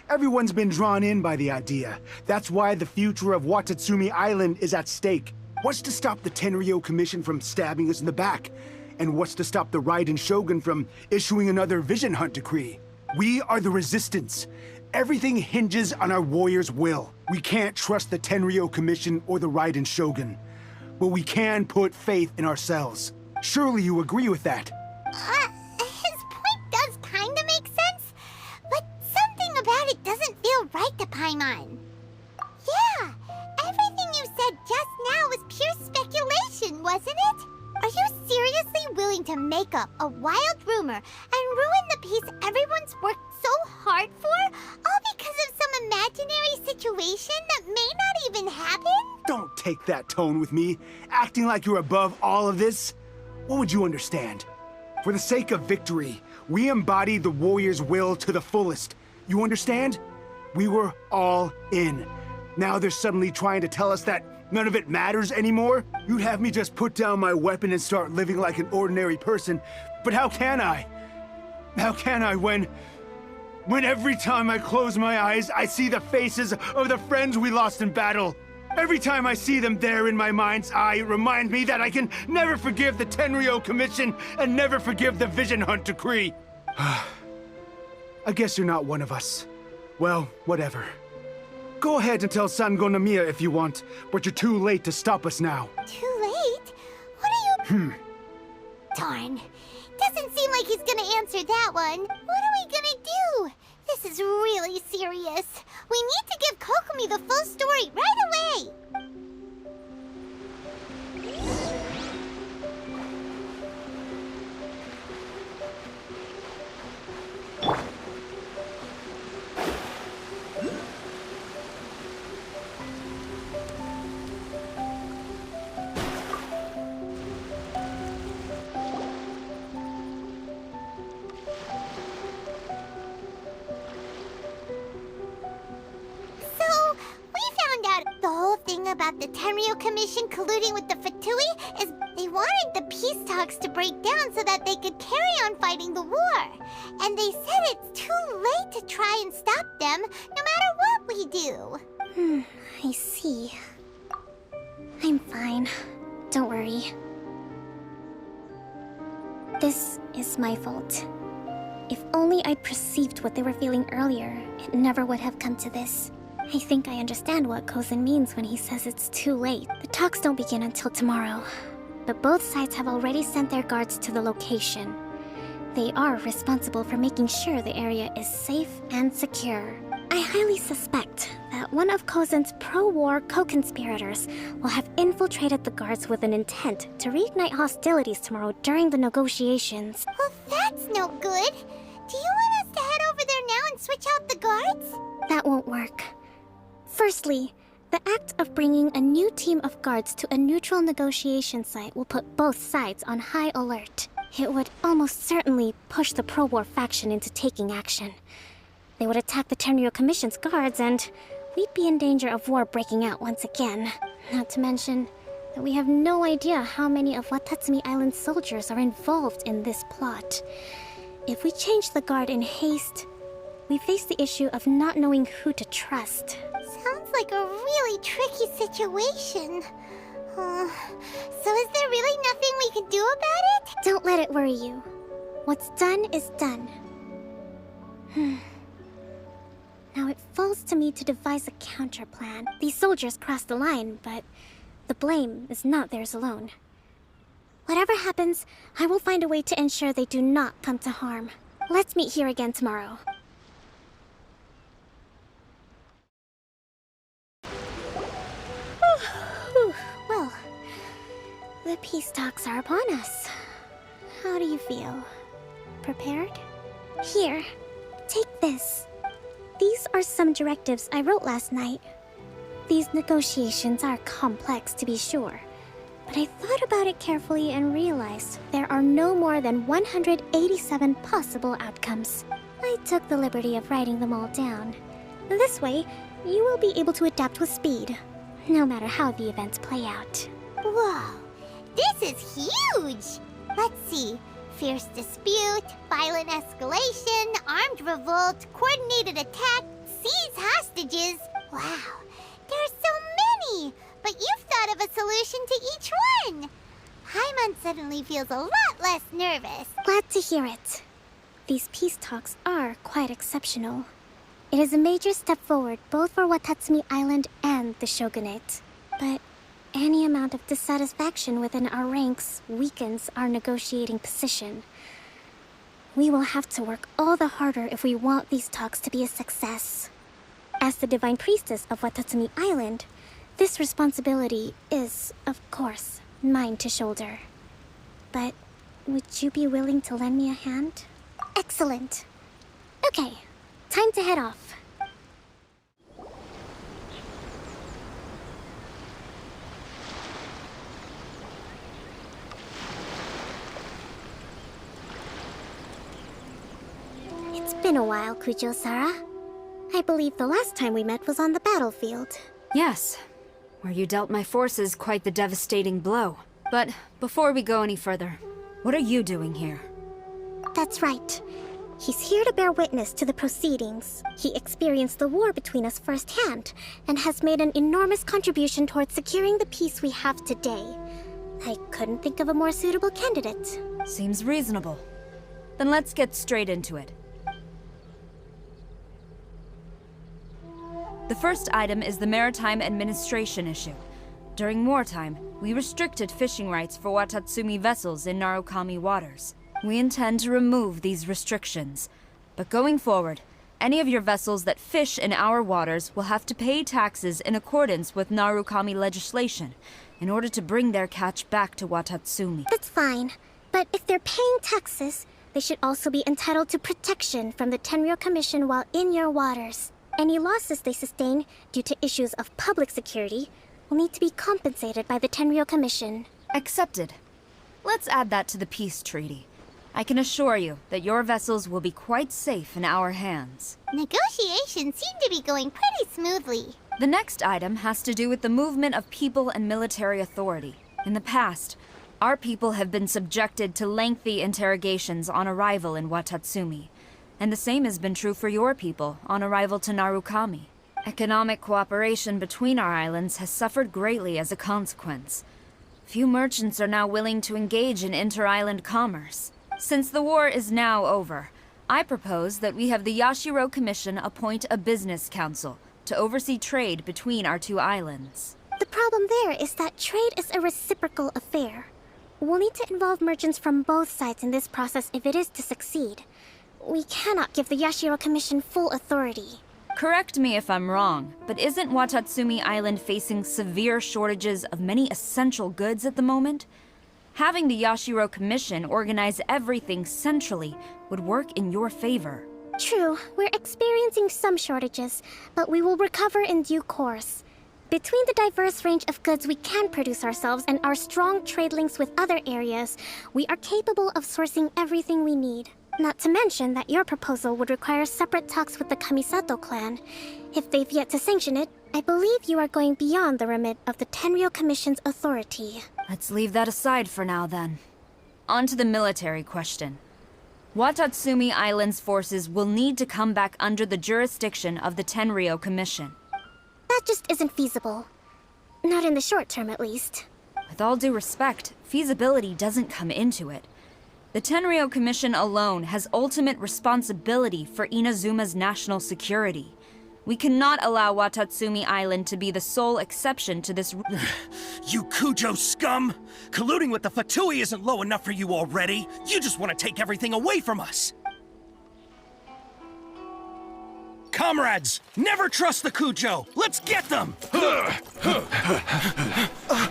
Everyone's been drawn in by the idea. That's why the future of Watatsumi Island is at stake. What's to stop the Tenryou Commission from stabbing us in the back? And what's to stop the Raiden Shogun from issuing another Vision Hunt decree? We are the Resistance. Everything hinges on our warriors' will. We can't trust the Tenryou Commission or the Raiden Shogun. But we can put faith in ourselves. Surely you agree with that? His point does kinda make sense, but something about it doesn't feel right to Paimon. Yeah, everything you said just now was pure speculation, wasn't it? Are you seriously willing to make up a wild rumor and ruin the peace everyone's worked so hard for, all because of some imaginary situation that may not even happen? Don't take that tone with me, acting like you're above all of this. What would you understand? For the sake of victory, we embodied the warrior's will to the fullest. You understand? We were all in. Now they're suddenly trying to tell us that none of it matters anymore? You'd have me just put down my weapon and start living like an ordinary person. But how can I? How can I when every time I close my eyes, I see the faces of the friends we lost in battle? Every time I see them there in my mind's eye, it reminds me that I can never forgive the Tenryou Commission and never forgive the Vision Hunt decree. I guess you're not one of us. Well, whatever. Go ahead and tell Sangonomiya if you want, but you're too late to stop us now. Too late? What are you... Darn. Doesn't seem like he's gonna answer that one. What are we gonna do? This is really serious. We need to give Kokomi the full story right away! The whole thing about the Tenryou Commission colluding with the Fatui is they wanted the peace talks to break down so that they could carry on fighting the war. And they said it's too late to try and stop them, no matter what we do. I see. I'm fine. Don't worry. This is my fault. If only I'd perceived what they were feeling earlier, it never would have come to this. I think I understand what Kozen means when he says it's too late. The talks don't begin until tomorrow, but both sides have already sent their guards to the location. They are responsible for making sure the area is safe and secure. I highly suspect that one of Kozen's pro-war co-conspirators will have infiltrated the guards with an intent to reignite hostilities tomorrow during the negotiations. Well, that's no good. Do you want us to head over there now and switch out the guards? That won't work. Firstly, the act of bringing a new team of guards to a neutral negotiation site will put both sides on high alert. It would almost certainly push the pro-war faction into taking action. They would attack the Tenryou Commission's guards, and we'd be in danger of war breaking out once again. Not to mention that we have no idea how many of Watatsumi Island's soldiers are involved in this plot. If we change the guard in haste, we face the issue of not knowing who to trust. Sounds like a really tricky situation. So is there really nothing we can do about it? Don't let it worry you. What's done is done. Now it falls to me to devise a counter plan. These soldiers crossed the line, but the blame is not theirs alone. Whatever happens, I will find a way to ensure they do not come to harm. Let's meet here again tomorrow. Well, the peace talks are upon us. How do you feel? Prepared? Here, take this. These are some directives I wrote last night. These negotiations are complex, to be sure, but I thought about it carefully and realized there are no more than 187 possible outcomes. I took the liberty of writing them all down. This way, you will be able to adapt with speed, no matter how the events play out. Whoa, This is huge! Let's see. Fierce dispute, violent escalation, armed revolt, coordinated attack, seize hostages. Wow, there are so many! But you've thought of a solution to each one! Paimon suddenly feels a lot less nervous. Glad to hear it. These peace talks are quite exceptional. It is a major step forward both for Watatsumi Island and the Shogunate. But any amount of dissatisfaction within our ranks weakens our negotiating position. We will have to work all the harder if we want these talks to be a success. As the Divine Priestess of Watatsumi Island, this responsibility is, of course, mine to shoulder. But would you be willing to lend me a hand? Excellent. Okay, time to head off. It's been a while, Kujo-Sara. I believe the last time we met was on the battlefield. Yes, where you dealt my forces quite the devastating blow. But before we go any further, what are you doing here? That's right. He's here to bear witness to the proceedings. He experienced the war between us firsthand, and has made an enormous contribution towards securing the peace we have today. I couldn't think of a more suitable candidate. Seems reasonable. Then let's get straight into it. The first item is the Maritime Administration issue. During wartime, we restricted fishing rights for Watatsumi vessels in Narukami waters. We intend to remove these restrictions. But going forward, any of your vessels that fish in our waters will have to pay taxes in accordance with Narukami legislation in order to bring their catch back to Watatsumi. That's fine. But if they're paying taxes, they should also be entitled to protection from the Tenryou Commission while in your waters. Any losses they sustain due to issues of public security will need to be compensated by the Tenryou Commission. Accepted. Let's add that to the peace treaty. I can assure you that your vessels will be quite safe in our hands. Negotiations seem to be going pretty smoothly. The next item has to do with the movement of people and military authority. In the past, our people have been subjected to lengthy interrogations on arrival in Watatsumi. And the same has been true for your people on arrival to Narukami. Economic cooperation between our islands has suffered greatly as a consequence. Few merchants are now willing to engage in inter-island commerce. Since the war is now over, I propose that we have the Yashiro Commission appoint a business council to oversee trade between our two islands. The problem there is that trade is a reciprocal affair. We'll need to involve merchants from both sides in this process if it is to succeed. We cannot give the Yashiro Commission full authority. Correct me if I'm wrong, but isn't Watatsumi Island facing severe shortages of many essential goods at the moment? Having the Yashiro Commission organize everything centrally would work in your favor. True, we're experiencing some shortages, but we will recover in due course. Between the diverse range of goods we can produce ourselves and our strong trade links with other areas, we are capable of sourcing everything we need. Not to mention that your proposal would require separate talks with the Kamisato clan. If they've yet to sanction it, I believe you are going beyond the remit of the Tenryou Commission's authority. Let's leave that aside for now, then. On to the military question. Watatsumi Island's forces will need to come back under the jurisdiction of the Tenryou Commission. That just isn't feasible. Not in the short term, at least. With all due respect, feasibility doesn't come into it. The Tenryou Commission alone has ultimate responsibility for Inazuma's national security. We cannot allow Watatsumi Island to be the sole exception to this. You Kujo scum! Colluding with the Fatui isn't low enough for you already. You just want to take everything away from us. Comrades, never trust the Kujo. Let's get them!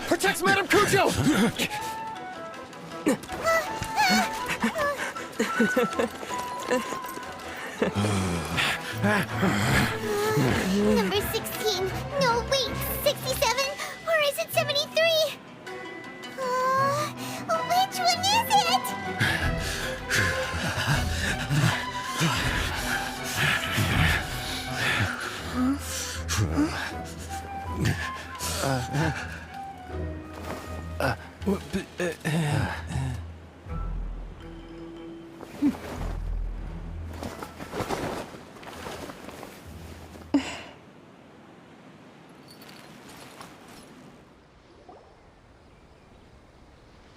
Protect Madame Kujo! Number 16. No, wait. 67? Or is it 73? Which one is it?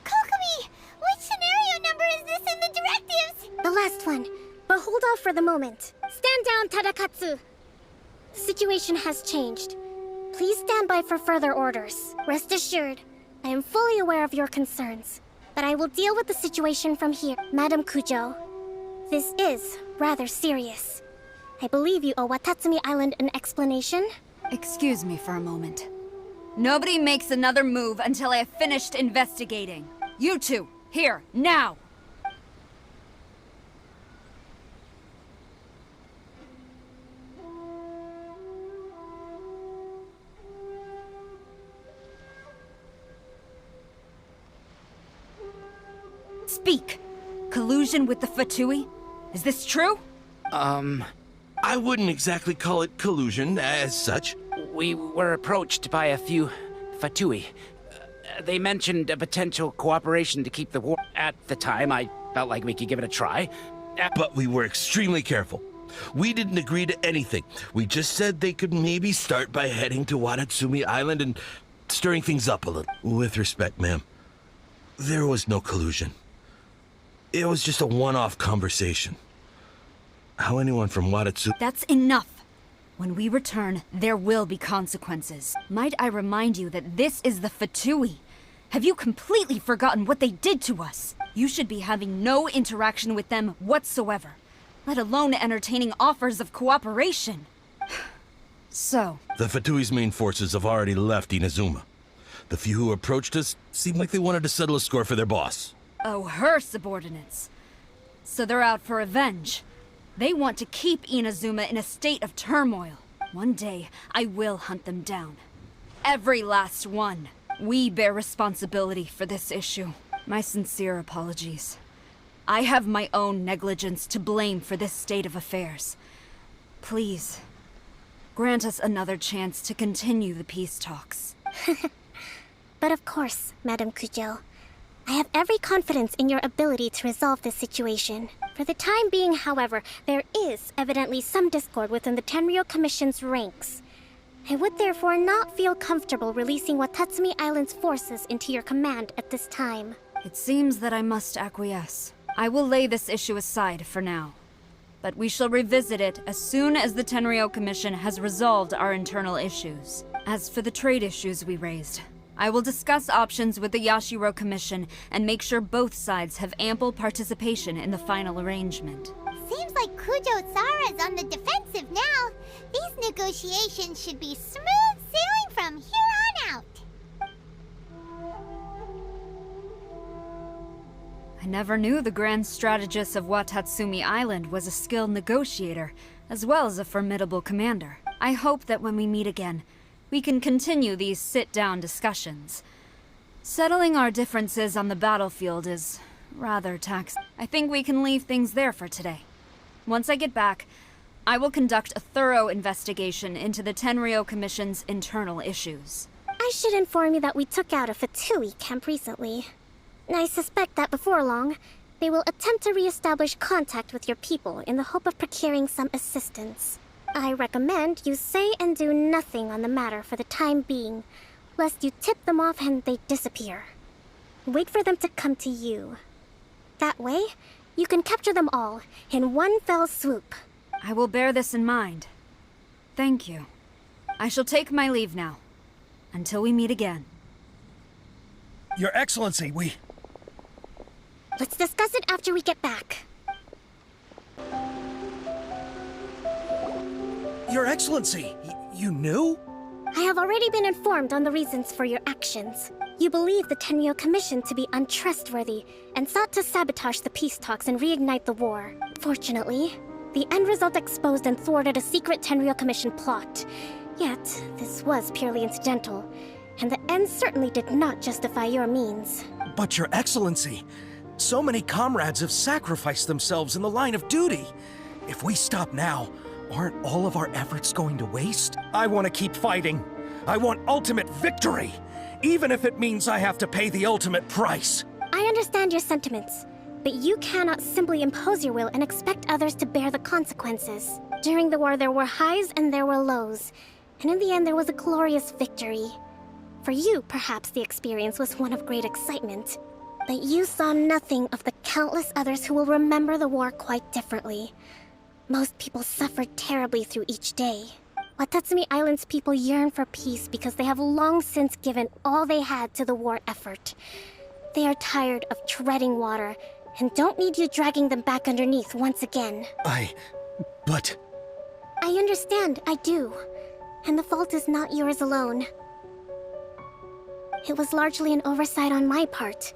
Kokomi! Which scenario number is this in the directives? The last one. But hold off for the moment. Stand down, Tadakatsu. The situation has changed. Please stand by for further orders. Rest assured, I am fully aware of your concerns, but I will deal with the situation from here. Madam Kujo, this is rather serious. I believe you owe Watatsumi Island an explanation? Excuse me for a moment. Nobody makes another move until I have finished investigating. You two, here, now! Speak! Collusion with the Fatui? Is this true? I wouldn't exactly call it collusion as such. We were approached by a few Fatui. They mentioned a potential cooperation to keep the war. At the time, I felt like we could give it a try. But we were extremely careful. We didn't agree to anything. We just said they could maybe start by heading to Watatsumi Island and stirring things up a little. With respect, ma'am, there was no collusion. It was just a one-off conversation. How anyone from Watatsumi... That's enough! When we return, there will be consequences. Might I remind you that this is the Fatui? Have you completely forgotten what they did to us? You should be having no interaction with them whatsoever, let alone entertaining offers of cooperation. So... The Fatui's main forces have already left Inazuma. The few who approached us seemed like they wanted to settle a score for their boss. Oh, her subordinates. So they're out for revenge. They want to keep Inazuma in a state of turmoil. One day, I will hunt them down. Every last one. We bear responsibility for this issue. My sincere apologies. I have my own negligence to blame for this state of affairs. Please, grant us another chance to continue the peace talks. But of course, Madam Kujo. I have every confidence in your ability to resolve this situation. For the time being, however, there is evidently some discord within the Tenryou Commission's ranks. I would therefore not feel comfortable releasing Watatsumi Island's forces into your command at this time. It seems that I must acquiesce. I will lay this issue aside for now. But we shall revisit it as soon as the Tenryou Commission has resolved our internal issues. As for the trade issues we raised, I will discuss options with the Yashiro Commission and make sure both sides have ample participation in the final arrangement. Seems like Kujo-Sara's on the defensive now. These negotiations should be smooth sailing from here on out. I never knew the Grand Strategist of Watatsumi Island was a skilled negotiator, as well as a formidable commander. I hope that when we meet again, we can continue these sit-down discussions. Settling our differences on the battlefield is rather taxing. I think we can leave things there for today. Once I get back, I will conduct a thorough investigation into the Tenryou Commission's internal issues. I should inform you that we took out a Fatui camp recently. I suspect that before long, they will attempt to re-establish contact with your people in the hope of procuring some assistance. I recommend you say and do nothing on the matter for the time being, lest you tip them off and they disappear. Wait for them to come to you. That way, you can capture them all in one fell swoop. I will bear this in mind. Thank you. I shall take my leave now. Until we meet again. Your Excellency, Let's discuss it after we get back. Your Excellency, you knew? I have already been informed on the reasons for your actions. You believe the Tenryou Commission to be untrustworthy and sought to sabotage the peace talks and reignite the war. Fortunately, the end result exposed and thwarted a secret Tenryou Commission plot. Yet, this was purely incidental, and the end certainly did not justify your means. But Your Excellency, so many comrades have sacrificed themselves in the line of duty. If we stop now, aren't all of our efforts going to waste? I want to keep fighting. I want ultimate victory. even if it means I have to pay the ultimate price. I understand your sentiments, but you cannot simply impose your will and expect others to bear the consequences. During the war, there were highs and there were lows, and in the end, there was a glorious victory. For you, perhaps the experience was one of great excitement, but you saw nothing of the countless others who will remember the war quite differently. Most people suffered terribly through each day. Watatsumi Island's people yearn for peace because they have long since given all they had to the war effort. They are tired of treading water and don't need you dragging them back underneath once again. But... I understand, I do. And the fault is not yours alone. It was largely an oversight on my part.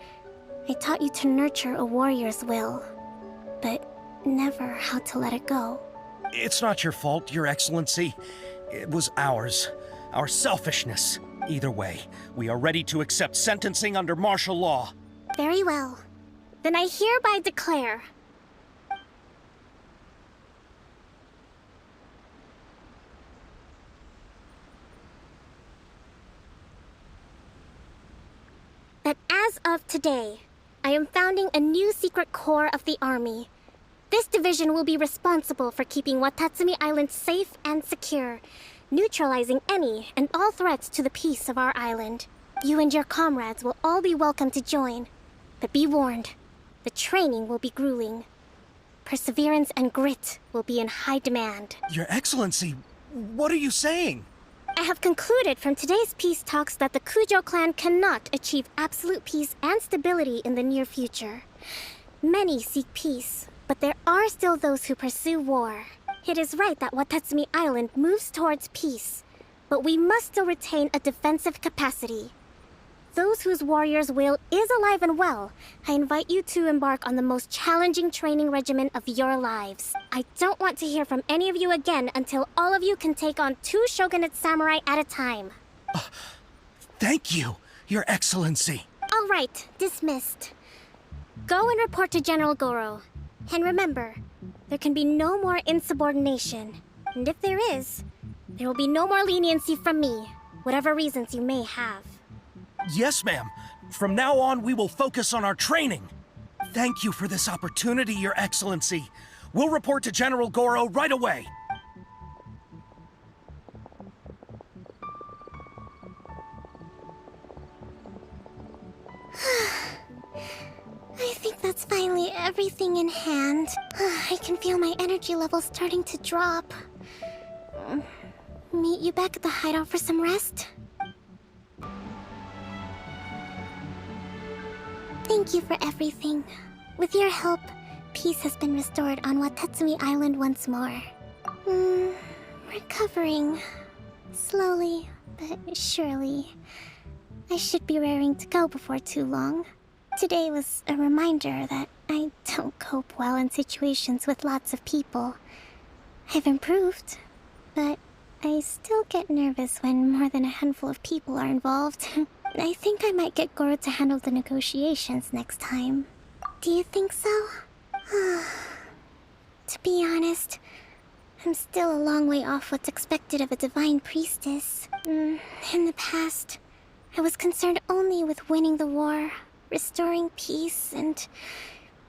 I taught you to nurture a warrior's will, but never how to let it go. It's not your fault, Your Excellency. It was ours. Our selfishness. Either way, we are ready to accept sentencing under martial law. Very well. Then I hereby declare... that as of today, I am founding a new secret corps of the army. This division will be responsible for keeping Watatsumi Island safe and secure, neutralizing any and all threats to the peace of our island. You and your comrades will all be welcome to join, but be warned, the training will be grueling. Perseverance and grit will be in high demand. Your Excellency, what are you saying? I have concluded from today's peace talks that the Kujo clan cannot achieve absolute peace and stability in the near future. Many seek peace, but there are still those who pursue war. It is right that Watatsumi Island moves towards peace, but we must still retain a defensive capacity. Those whose warrior's will is alive and well, I invite you to embark on the most challenging training regimen of your lives. I don't want to hear from any of you again until all of you can take on 2 shogunate samurai at a time. Thank you, Your Excellency. All right, dismissed. Go and report to General Goro. And remember, there can be no more insubordination. And if there is, there will be no more leniency from me, whatever reasons you may have. Yes, ma'am. From now on, we will focus on our training. Thank you for this opportunity, Your Excellency. We'll report to General Goro right away. I think that's finally everything in hand. I can feel my energy levels starting to drop. Meet you back at the hideout for some rest? Thank you for everything. With your help, peace has been restored on Watatsumi Island once more. Recovering. Slowly, but surely. I should be raring to go before too long. Today was a reminder that I don't cope well in situations with lots of people. I've improved, but I still get nervous when more than a handful of people are involved. I think I might get Goro to handle the negotiations next time. Do you think so? To be honest, I'm still a long way off what's expected of a divine priestess. In the past, I was concerned only with winning the war, restoring peace, and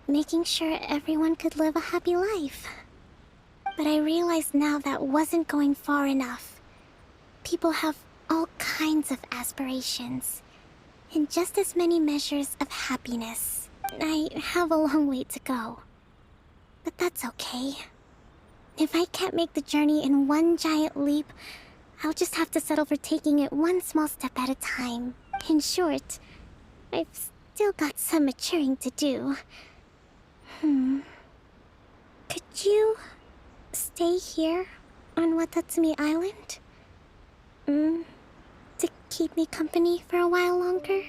making sure everyone could live a happy life. But I realize now that wasn't going far enough. People have all kinds of aspirations, and just as many measures of happiness. I have a long way to go, but that's okay. If I can't make the journey in one giant leap, I'll just have to settle for taking it one small step at a time. In short, I've still got some maturing to do. Could you stay here on Watatsumi Island? To keep me company for a while longer?